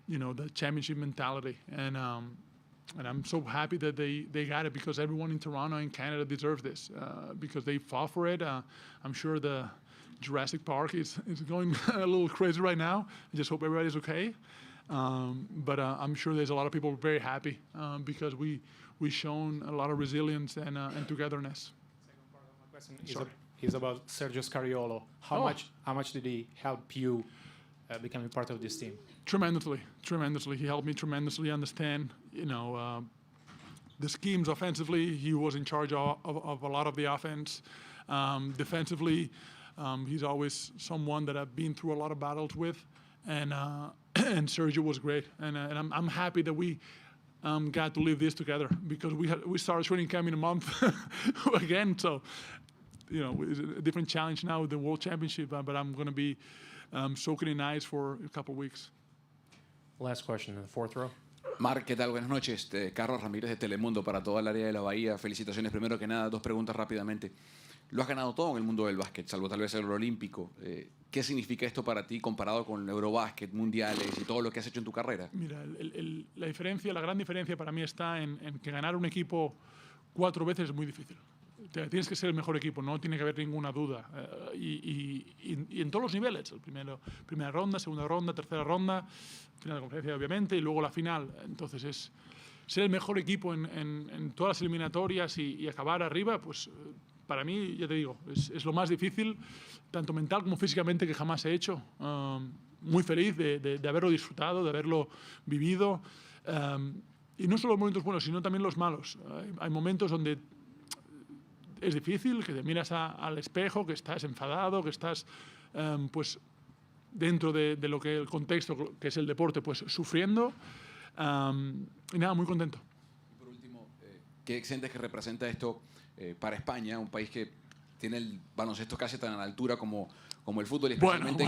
you know, the championship mentality, and I'm so happy that they got it, because everyone in Toronto and Canada deserves this, because they fought for it. I'm sure the Jurassic Park is going a little crazy right now. I just hope everybody's okay. But I'm sure there's a lot of people very happy because we've shown a lot of resilience and togetherness. Second part of my question is about Sergio Scariolo. How much did he help you becoming part of this team? Tremendously. He helped me tremendously understand, you know, the schemes offensively. He was in charge of a lot of the offense. Defensively, he's always someone that I've been through a lot of battles with, and Sergio was great. And I'm happy that we got to live this together, because we started training camp in a month again. So, you know, it's a different challenge now with the World Championship, but I'm going to be soaking in ice for a couple of weeks. Last question in the fourth row. Marc, ¿qué tal? Buenas noches. Carlos Ramírez de Telemundo para toda el área de la Bahía. Felicitaciones. Primero que nada, dos preguntas rápidamente. Lo has ganado todo en el mundo del básquet, salvo tal vez el oro olímpico. ¿Qué significa esto para ti comparado con el Eurobásquet, mundiales y todo lo que has hecho en tu carrera? Mira, la gran diferencia para mí está en que ganar un equipo 4 veces es muy difícil. Tienes que ser el mejor equipo, no tiene que haber ninguna duda. Y en todos los niveles, primera ronda, segunda ronda, tercera ronda, final de conferencia obviamente, y luego la final. Entonces es ser el mejor equipo en todas las eliminatorias y acabar arriba, pues para mí, ya te digo, es lo más difícil, tanto mental como físicamente, que jamás he hecho. Muy feliz de haberlo disfrutado, de haberlo vivido. Y no solo los momentos buenos, sino también los malos. Hay momentos donde es difícil, que te miras al espejo, que estás enfadado, que estás pues dentro de lo que el contexto que es el deporte, pues sufriendo. Y nada, muy contento. Por último, ¿qué sientes que representa esto para España, un país que tiene el baloncesto casi tan a la altura como el fútbol, y especialmente,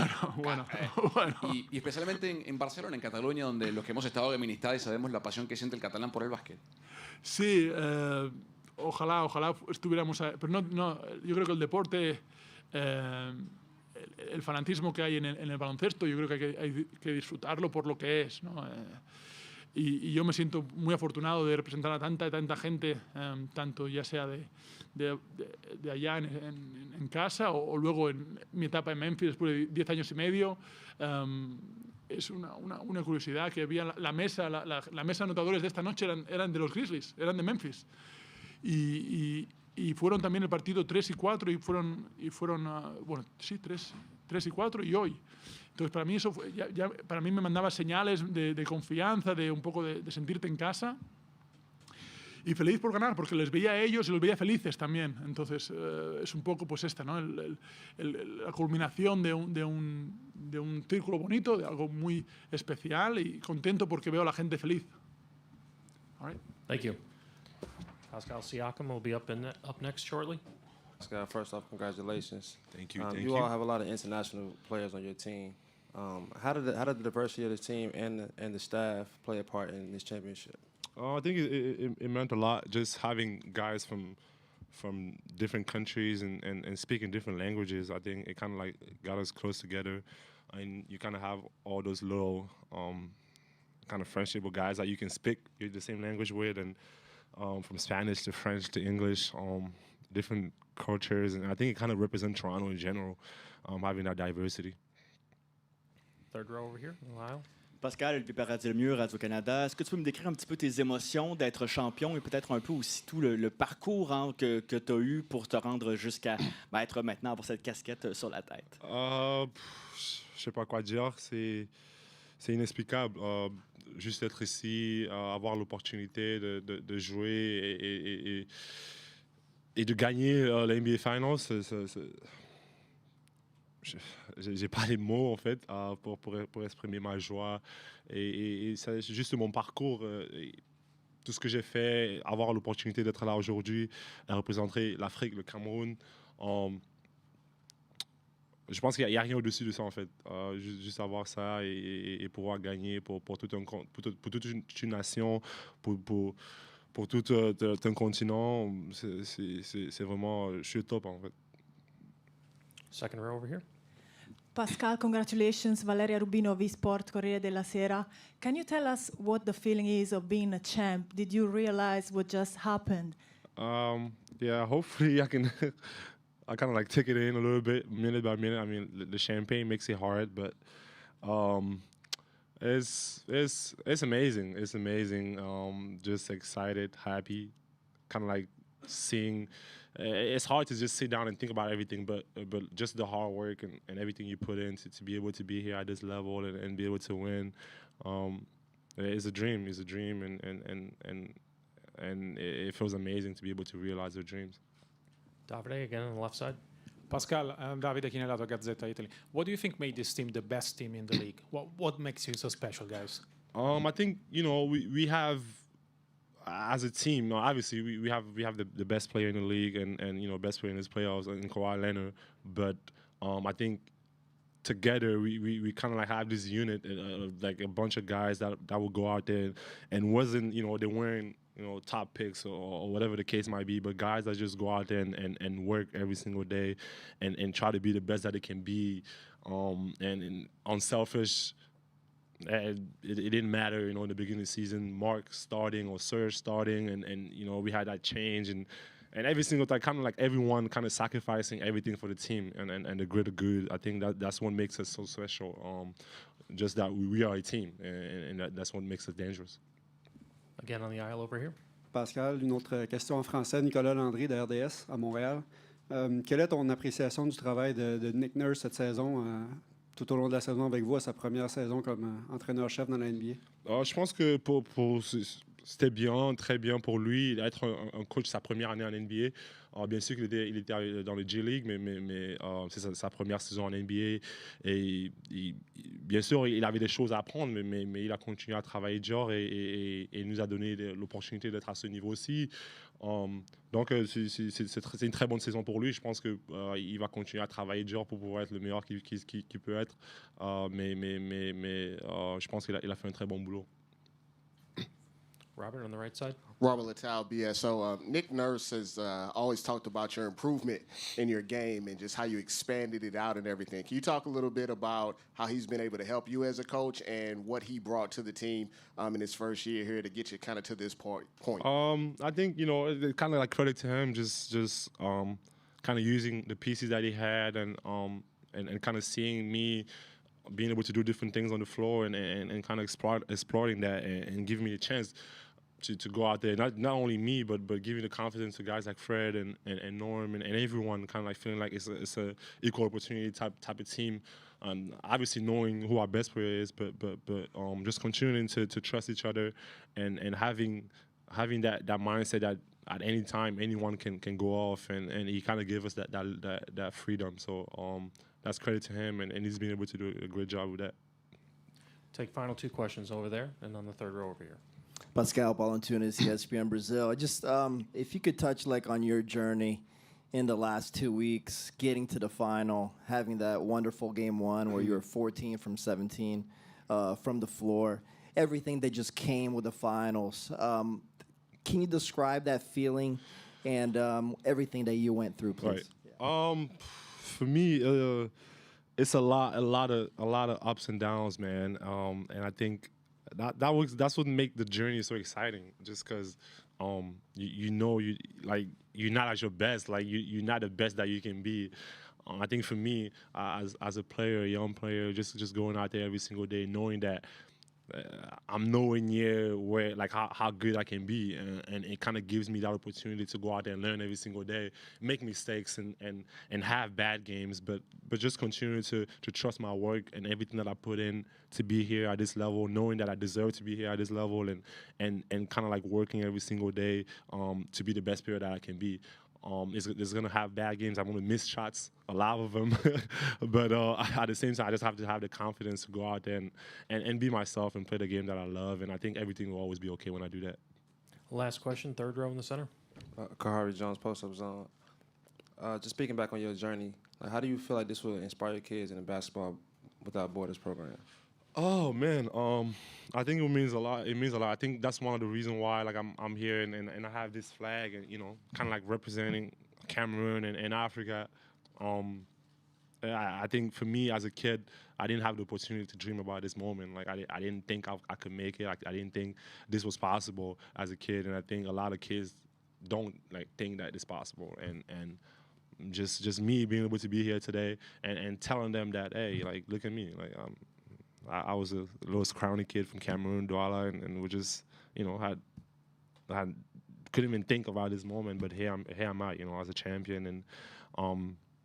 y especialmente en Barcelona, en Cataluña, donde los que hemos estado de amistad y sabemos la pasión que siente el catalán por el básquet? Sí, ojalá estuviéramos... Pero no, yo creo que el deporte, el fanatismo que hay en el baloncesto, yo creo que hay que disfrutarlo por lo que es, ¿no? Y yo me siento muy afortunado de representar a tanta gente, tanto ya sea de allá en casa o luego en mi etapa en Memphis después de 10 años y medio. Es una curiosidad que había la mesa de anotadores de esta noche eran de los Grizzlies, eran de Memphis. Y fueron también el partido 3 y 4 y fueron bueno, sí, 3 y 4 y hoy. Entonces, para mí eso fue, para mí me mandaba señales de confianza, de un poco de sentirte en casa. Y feliz por ganar, porque les veía a ellos y los veía felices también. Entonces, es un poco pues esta, ¿no? La culminación de un círculo bonito, de algo muy especial, y contento porque veo a la gente feliz. All right. Thank you. Pascal Siakam will be up next shortly. Pascal, first off, congratulations. Thank you. You all have a lot of international players on your team. How did the diversity of the team and the staff play a part in this championship? I think it meant a lot, just having guys from different countries and speaking different languages. I think it kind of like got us close together, and you kind of have all those little kind of friendship with guys that you can speak the same language with, and from Spanish to French to English, different cultures, and I think it kind of represents Toronto in general, having that diversity. Third row over here, Lyle. Pascal, Olivier Paradis-Lemieux, Radio-Canada. Est-ce que tu peux me décrire un petit peu tes émotions d'être champion et peut-être un peu aussi tout le parcours que tu as eu pour te rendre jusqu'à être maintenant pour cette casquette sur la tête? Je sais pas quoi dire. C'est c'est inexplicable. Juste être ici, avoir l'opportunité de jouer et de gagner la NBA Finals, j'ai pas les mots en fait pour exprimer ma joie et c'est juste mon parcours. Tout ce que j'ai fait, avoir l'opportunité d'être là aujourd'hui, à représenter l'Afrique, le Cameroun. Je pense qu'il n'y a rien au-dessus de ça, en fait. Juste avoir ça et pouvoir gagner pour toute une nation, pour tout un continent, c'est vraiment... Je suis au top, en fait. Second row over here. Pascal, congratulations. Valeria Rubino, V-Sport, Corriere della Sera. Can you tell us what the feeling is of being a champ? Did you realize what just happened? Yeah, hopefully I can... I kind of like take it in a little bit, minute by minute. I mean, the champagne makes it hard, but it's amazing. It's amazing. Just excited, happy, kind of like seeing. It's hard to just sit down and think about everything, but just the hard work and everything you put in to be able to be here at this level and be able to win, it's a dream. It's a dream, and it feels amazing to be able to realize their dreams. Davide, again on the left side. Pascal, Davide Chinellato, Gazzetta Italy. What do you think made this team the best team in the league? What makes you so special, guys? I think we have as a team. Obviously, we have the best player in the league and best player in this playoffs in Kawhi Leonard. But I think together we kind of like have this unit, like a bunch of guys that will go out there and wasn't they weren't top picks or whatever the case might be, but guys that just go out there and work every single day and try to be the best that they can be, and unselfish. It didn't matter, in the beginning of the season, Mark starting or Serge starting, and we had that change and every single time, kind of like everyone kind of sacrificing everything for the team and the greater good. I think that's what makes us so special. Just that we are a team, and that's what makes us dangerous. Again on the aisle over here. Pascal, une autre question en français. Nicolas Landry de RDS à Montréal. Quelle est ton appréciation du travail de Nick Nurse cette saison, tout au long de la saison avec vous, à sa première saison comme entraîneur-chef dans la NBA? Je pense que c'était bien, très bien pour lui d'être un coach sa première année en NBA. Bien sûr qu'il était dans le G-League, mais c'est sa première saison en NBA. Et bien sûr, il avait des choses à apprendre, mais il a continué à travailler dur et nous a donné l'opportunité d'être à ce niveau aussi. Donc, c'est une très bonne saison pour lui. Je pense qu'il va continuer à travailler dur pour pouvoir être le meilleur qu'il peut être. Mais je pense qu'il a fait un très bon boulot. Robert on the right side. Robert Littal, BSO. Nick Nurse has always talked about your improvement in your game and just how you expanded it out and everything. Can you talk a little bit about how he's been able to help you as a coach and what he brought to the team in his first year here to get you kind of to this point? I think, it's kind of like credit to him, just kind of using the pieces that he had and kind of seeing me being able to do different things on the floor and kind of exploring that and giving me a chance to go out there, not only me, but giving the confidence to guys like Fred and Norm and everyone, kind of like feeling like it's a equal opportunity type of team. Obviously knowing who our best player is, but just continuing to trust each other and having that mindset that at any time anyone can go off and he kind of gave us that freedom. So that's credit to him and he's been able to do a great job with that. Take final two questions over there and on the third row over here. Pascal Balantunas, ESPN Brazil. Just if you could touch on your journey in the last 2 weeks, getting to the final, having that wonderful game one where you were 14 from 17 from the floor, everything that just came with the finals. Can you describe that feeling and everything that you went through, please? Right. For me, it's a lot of ups and downs, man. And I think that's what make the journey so exciting. Just because you're not at your best, you're not the best that you can be. I think for me, as a player, a young player, just going out there every single day, knowing that I'm nowhere near where like how good I can be, and it kind of gives me that opportunity to go out there and learn every single day, make mistakes and have bad games, but just continue to trust my work and everything that I put in to be here at this level, knowing that I deserve to be here at this level, and kind of like working every single day to be the best player that I can be. It's going to have bad games. I'm going to miss shots, a lot of them. But at the same time, I just have to have the confidence to go out there and be myself and play the game that I love. And I think everything will always be okay when I do that. Last question, third row in the center. Kawhi Jones, post-up zone. Just speaking back on your journey, like, how do you feel like this will inspire your kids in the Basketball Without Borders program? Oh man, I think it means a lot. It means a lot. I think that's one of the reasons why like I'm here and I have this flag and kind of like representing Cameroon and Africa. I think for me as a kid, I didn't have the opportunity to dream about this moment. Like I didn't think I could make it. I didn't think this was possible as a kid, and I think a lot of kids don't like think that it's possible. And just me being able to be here today and telling them that, hey, like look at me, like I was a little scrawny kid from Cameroon, Douala, and we just, couldn't even think about this moment, but here I'm at, as a champion, and I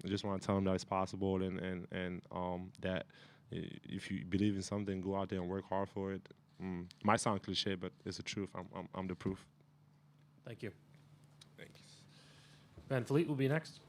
just want to tell them that it's possible, and that if you believe in something, go out there and work hard for it. Might sound cliche, but it's the truth. I'm the proof. Thank you. Thanks. Van Vliet will be next.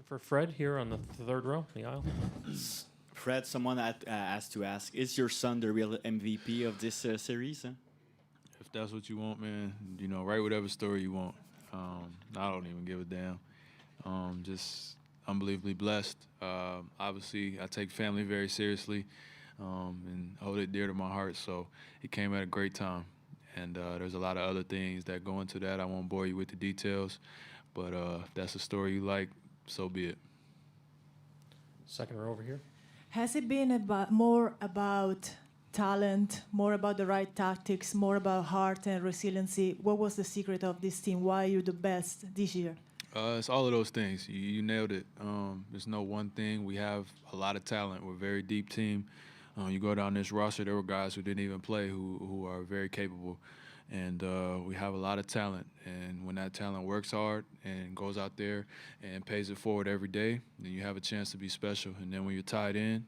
For Fred here on the third row, the aisle. Fred, someone asked to ask, is your son the real MVP of this series? Huh? If that's what you want, man, write whatever story you want. I don't even give a damn. Just unbelievably blessed. Obviously, I take family very seriously and hold it dear to my heart, so it came at a great time. And there's a lot of other things that go into that. I won't bore you with the details, but if that's a story you like, so be it. Second row over here. Has it been more about talent, more about the right tactics, more about heart and resiliency? What was the secret of this team? Why you're the best this year? It's all of those things. You nailed it. There's no one thing. We have a lot of talent. We're a very deep team. You go down this roster, there were guys who didn't even play who are very capable. And we have a lot of talent. And when that talent works hard and goes out there and pays it forward every day, then you have a chance to be special. And then when you're tied in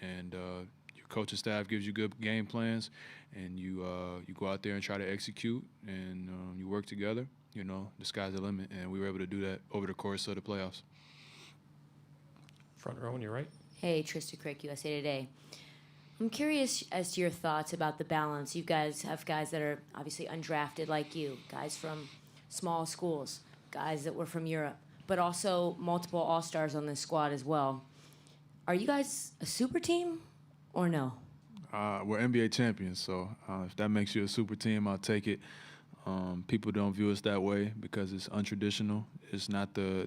and your coaching staff gives you good game plans and you go out there and try to execute and you work together, the sky's the limit. And we were able to do that over the course of the playoffs. Front row on your right. Hey, Trista Crick, USA Today. I'm curious as to your thoughts about the balance. You guys have guys that are obviously undrafted like you, guys from small schools, guys that were from Europe, but also multiple All-Stars on this squad as well. Are you guys a super team or no? We're NBA champions, so if that makes you a super team, I'll take it. People don't view us that way because it's untraditional. It's not the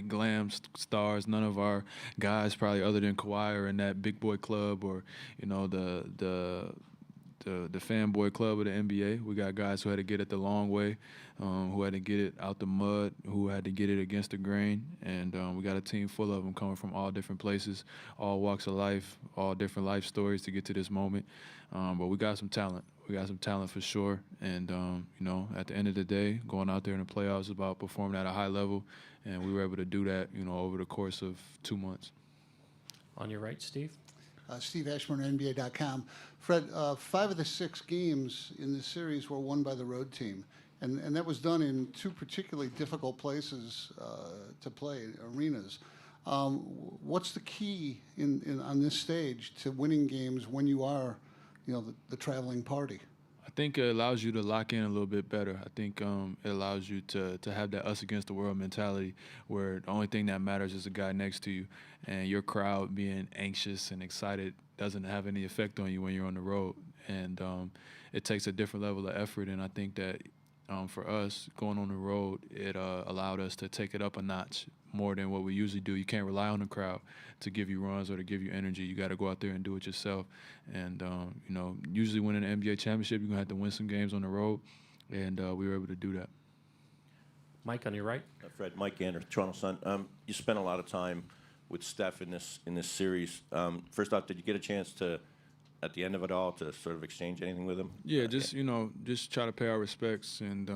glam stars. None of our guys, probably other than Kawhi, are in that big boy club or the fanboy club of the NBA. We got guys who had to get it the long way, who had to get it out the mud, who had to get it against the grain, and we got a team full of them coming from all different places, all walks of life, all different life stories to get to this moment. But we got some talent. We got some talent for sure, and at the end of the day, going out there in the playoffs is about performing at a high level, and we were able to do that, over the course of 2 months. On your right, Steve. Steve Ashburn, NBA.com. Fred, 5 of the 6 games in this series were won by the road team, and that was done in 2 particularly difficult places to play, arenas. What's the key on this stage to winning games when you are, the traveling party? I think it allows you to lock in a little bit better. I think it allows you to have that us against the world mentality where the only thing that matters is the guy next to you, and your crowd being anxious and excited doesn't have any effect on you when you're on the road. And it takes a different level of effort, and I think that for us, going on the road, it allowed us to take it up a notch more than what we usually do. You can't rely on the crowd to give you runs or to give you energy. You got to go out there and do it yourself. And, usually winning an NBA championship, you're going to have to win some games on the road, and we were able to do that. Mike, on your right. Fred, Mike Gander, Toronto Sun. You spent a lot of time with Steph in this series. First off, did you get a chance to, at the end of it all, to sort of exchange anything with him? Yeah, just try to pay our respects and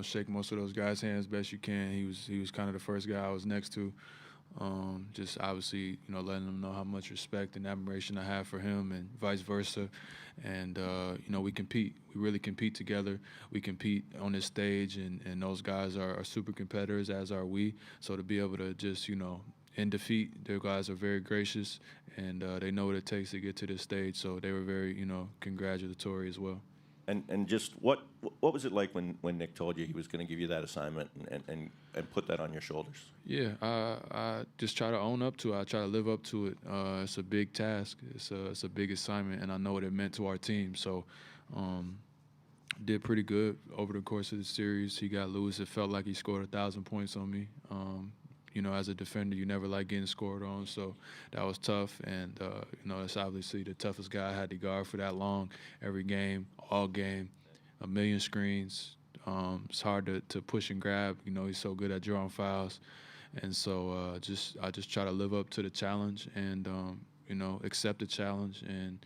shake most of those guys' hands best you can. He was kind of the first guy I was next to. Just obviously letting them know how much respect and admiration I have for him, and vice versa. And we compete. We really compete together. We compete on this stage, and those guys are super competitors, as are we. So to be able to just in defeat, their guys are very gracious, and they know what it takes to get to this stage. So they were very, congratulatory as well. And just what was it like when Nick told you he was going to give you that assignment and put that on your shoulders? Yeah, I just try to own up to it. I try to live up to it. It's a big task. It's a big assignment, and I know what it meant to our team. So did pretty good over the course of the series. He got loose. It felt like he scored 1,000 points on me. As a defender, you never like getting scored on, so that was tough. And, it's obviously the toughest guy I had to guard for that long, every game, all game, 1 million screens. It's hard to push and grab. He's so good at drawing fouls. And so I just try to live up to the challenge and, accept the challenge. And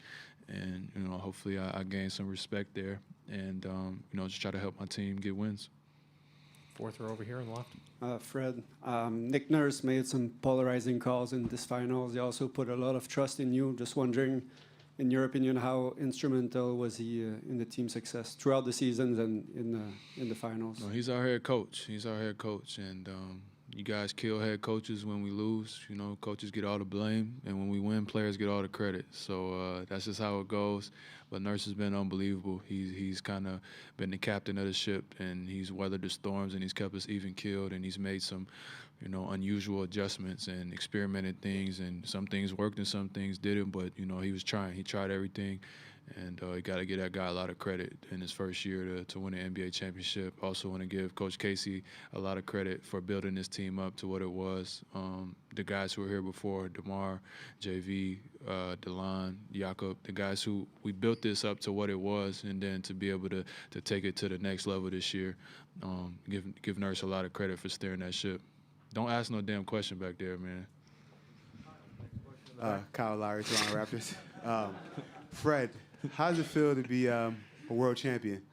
hopefully I gain some respect there. And, just try to help my team get wins. Fourth row over here on the left. Fred, Nick Nurse made some polarizing calls in this finals. He also put a lot of trust in you. Just wondering, in your opinion, how instrumental was he in the team's success throughout the seasons and in the finals? No, he's our head coach. And you guys kill head coaches when we lose. Coaches get all the blame, and when we win, players get all the credit. So that's just how it goes. But Nurse has been unbelievable. He's kind of been the captain of the ship, and he's weathered the storms, and he's kept us even keeled, and he's made some, unusual adjustments and experimented things, and some things worked and some things didn't. But he was trying. He tried everything. And you got to give that guy a lot of credit in his first year to win an NBA championship. Also want to give Coach Casey a lot of credit for building this team up to what it was. The guys who were here before, DeMar, JV, DeLon, Jakob, the guys who we built this up to what it was, and then to be able to take it to the next level this year. Give Nurse a lot of credit for steering that ship. Don't ask no damn question back there, man. Kyle Lowry, Toronto Raptors. Fred, how does it feel to be a world champion?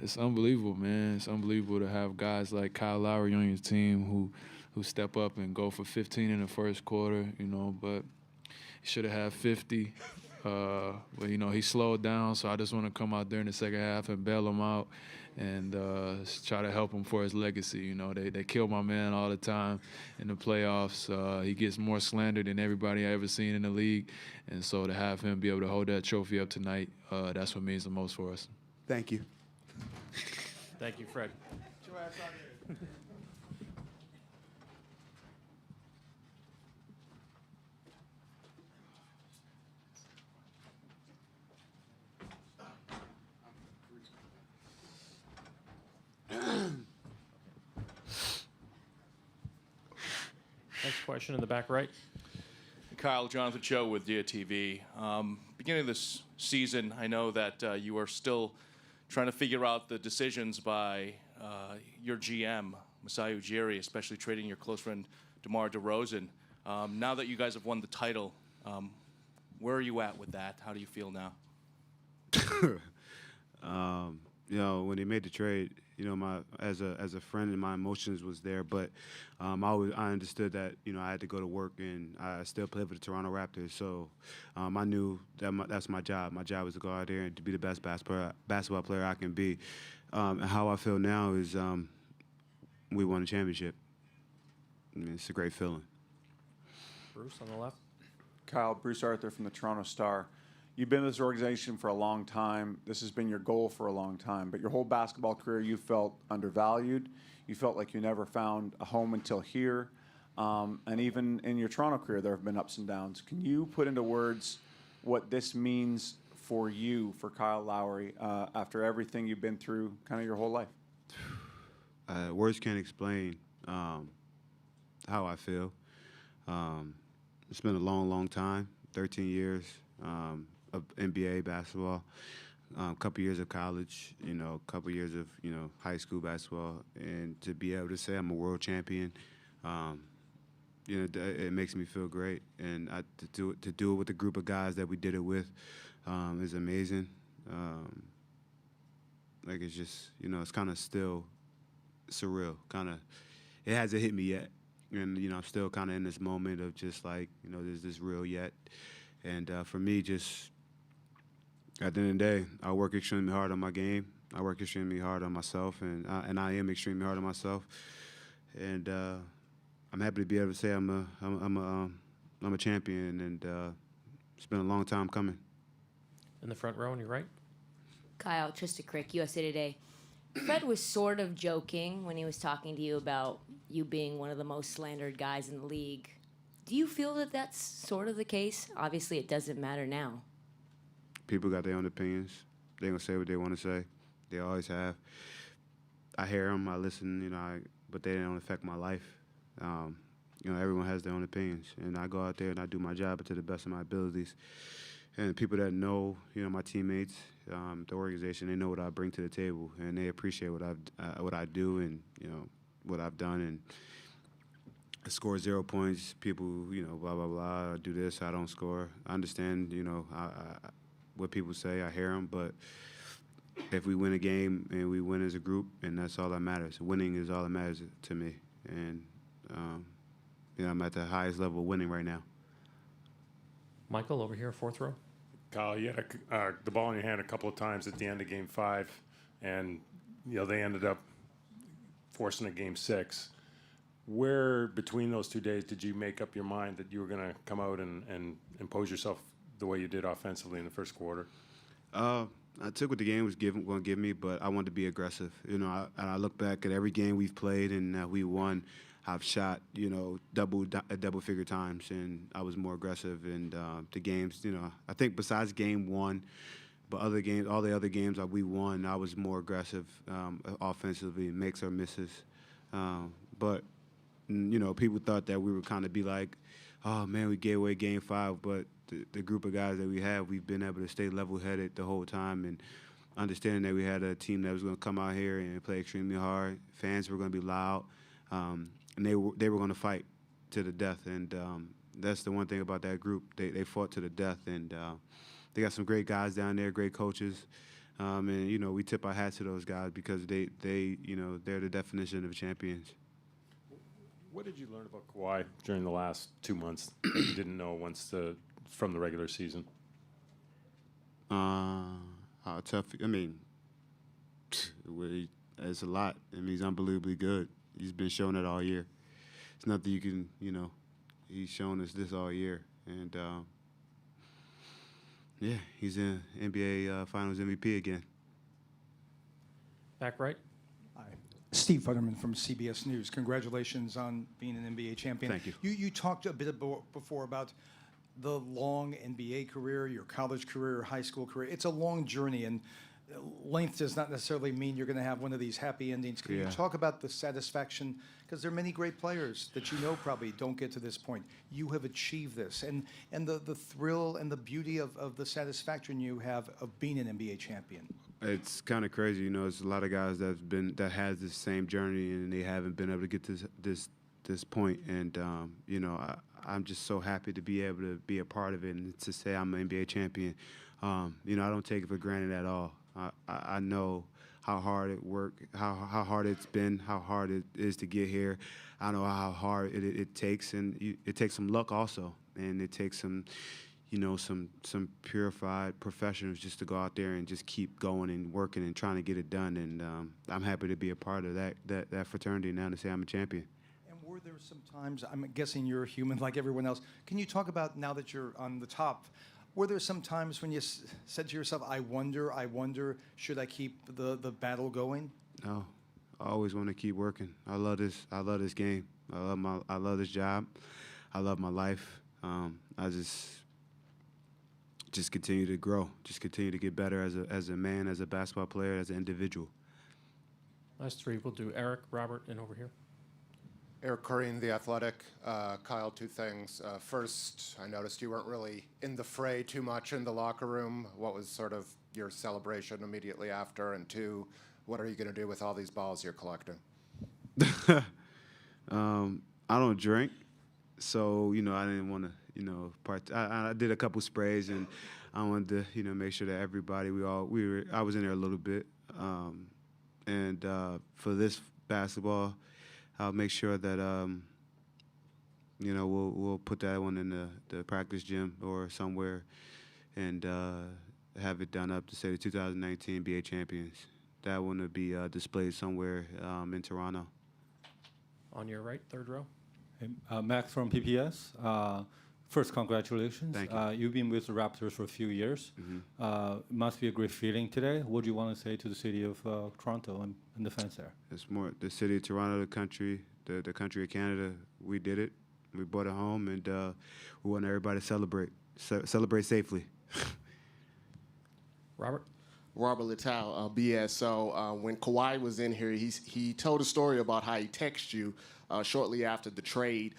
It's unbelievable, man. It's unbelievable to have guys like Kyle Lowry on your team who step up and go for 15 in the first quarter, but he should have had 50. But, he slowed down, so I just want to come out there in the second half and bail him out and try to help him for his legacy. They kill my man all the time in the playoffs. He gets more slander than everybody I ever seen in the league. And so to have him be able to hold that trophy up tonight, that's what means the most for us. Thank you. Thank you, Fred. Next question in the back right. Kyle, Jonathan Cho with DIA-TV. Beginning of this season, I know that you are still trying to figure out the decisions by your GM, Masai Ujiri, especially trading your close friend DeMar DeRozan. Now that you guys have won the title, where are you at with that? How do you feel now? When they made the trade, as a friend, and my emotions was there, but I understood that I had to go to work, and I still play for the Toronto Raptors, so I knew that that's my job. My job was to go out there and to be the best basketball player I can be. And how I feel now is we won a championship. It's a great feeling. Bruce on the left. Kyle, Bruce Arthur from the Toronto Star. you've been in this organization for a long time. This has been your goal for a long time. But your whole basketball career, you felt undervalued. You felt like you never found a home until here. And even in your Toronto career, there have been ups and downs. Can you put into words what this means for you, for Kyle Lowry, after everything you've been through kind of your whole life? Words can't explain how I feel. It's been a long, long time, 13 years of NBA basketball, a couple years of college, a couple years of, high school basketball. And to be able to say I'm a world champion, it makes me feel great. And to do it with a group of guys that we did it with is amazing. It's just, it's kind of still surreal. It hasn't hit me yet. And, I'm still kind of in this moment of just is this real yet? And for me, just at the end of the day, I work extremely hard on my game. I work extremely hard on myself, and I am extremely hard on myself. And I'm happy to be able to say I'm a champion, and it's been a long time coming. In the front row on your right. Kyle, Trista Crick, USA Today. Fred was sort of joking when he was talking to you about you being one of the most slandered guys in the league. Do you feel that that's sort of the case? Obviously, it doesn't matter now. People got their own opinions. They're going to say what they want to say. They always have. I hear them, I listen, but they don't affect my life. Everyone has their own opinions. And I go out there and I do my job to the best of my abilities. And people that know, my teammates, the organization, they know what I bring to the table, and they appreciate what I do and what I've done. And I score 0 points. People, blah blah blah. I do this. I don't score. I understand, what people say. I hear them, but if we win a game and we win as a group, and that's all that matters. Winning is all that matters to me, and I'm at the highest level of winning right now. Michael, over here, fourth row. Kyle, you had the ball in your hand a couple of times at the end of Game 5, and they ended up forcing a Game 6. Where between those 2 days did you make up your mind that you were going to come out and impose yourself the way you did offensively in the first quarter? I took what the game was going to give me, but I wanted to be aggressive. I look back at every game we've played and we won. I've shot, double-figure times, and I was more aggressive. And the games, I think besides Game 1, but all the other games that we won, I was more aggressive offensively, makes or misses. But people thought that we would kind of be like, oh man, we gave away Game 5, but the group of guys that we have, we've been able to stay level-headed the whole time, and understanding that we had a team that was going to come out here and play extremely hard. Fans were going to be loud. And they were going to fight to the death, and that's the one thing about that group. They fought to the death, and they got some great guys down there, great coaches, and we tip our hats to those guys because they're the definition of champions. What did you learn about Kawhi during the last 2 months that you didn't know from the regular season? How tough. It's a lot. He's unbelievably good. He's been showing it all year. It's nothing you can, he's shown us this all year. And, he's in NBA Finals MVP again. Back right. Hi. Steve Futterman from CBS News. Congratulations on being an NBA champion. Thank you. You talked a bit before about the long NBA career, your college career, high school career. It's a long journey, and length does not necessarily mean you're going to have one of these happy endings. Can you talk about the satisfaction? Because there are many great players that probably don't get to this point. You have achieved this, and the thrill and the beauty of the satisfaction you have of being an NBA champion. It's kind of crazy, there's a lot of guys that has this same journey and they haven't been able to get to this point, and I'm just so happy to be able to be a part of it and to say I'm an NBA champion. I don't take it for granted at all. I know how hard how hard it's been, how hard it is to get here. I know how hard it takes, and it takes some luck also, and it takes some purified professionals just to go out there and just keep going and working and trying to get it done. And I'm happy to be a part of that fraternity now to say I'm a champion. And were there some times, I'm guessing you're a human like everyone else, can you talk about now that you're on the top, Were there some times when you said to yourself, I wonder, should I keep the battle going? No, I always want to keep working. I love this game. I love this job. I love my life. I just continue to grow, just continue to get better as a man, as a basketball player, as an individual. Last three, we'll do Eric, Robert, and over here. Eric Corrine, The Athletic. Kyle, two things. First, I noticed you weren't really in the fray too much in the locker room. What was sort of your celebration immediately after? And two, what are you going to do with all these balls you're collecting? I don't drink, so, I didn't want to, I did a couple sprays, and I wanted to, make sure that everybody, I was in there a little bit. And for this basketball, I'll make sure that, we'll put that one in the practice gym or somewhere and have it done up to say the 2019 NBA champions. That one will be displayed somewhere in Toronto. On your right, third row. Max from PPS. First, congratulations. Thank you. You've been with the Raptors for a few years. It must be a great feeling today. What do you want to say to the city of Toronto and the fans there? It's more the city of Toronto, the country of Canada. We did it. We brought it home, and we want everybody to celebrate. Celebrate safely. Robert? Robert Littal, BSO. When Kawhi was in here, he told a story about how he texted you shortly after the trade.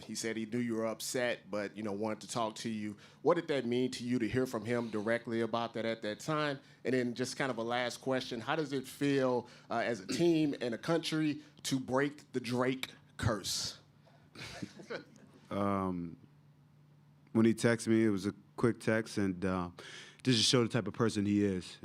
He said he knew you were upset, but wanted to talk to you. What did that mean to you to hear from him directly about that at that time? And then just kind of a last question: how does it feel as a team and a country to break the Drake curse? When he texted me, it was a quick text, and just to show the type of person he is,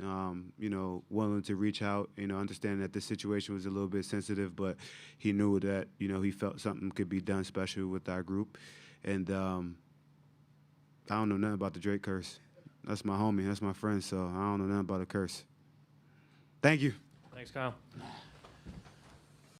willing to reach out, understanding that the situation was a little bit sensitive, but he knew that, he felt something could be done special with our group. And I don't know nothing about the Drake curse. That's my homie. That's my friend, so I don't know nothing about a curse. Thank you. Thanks, Kyle.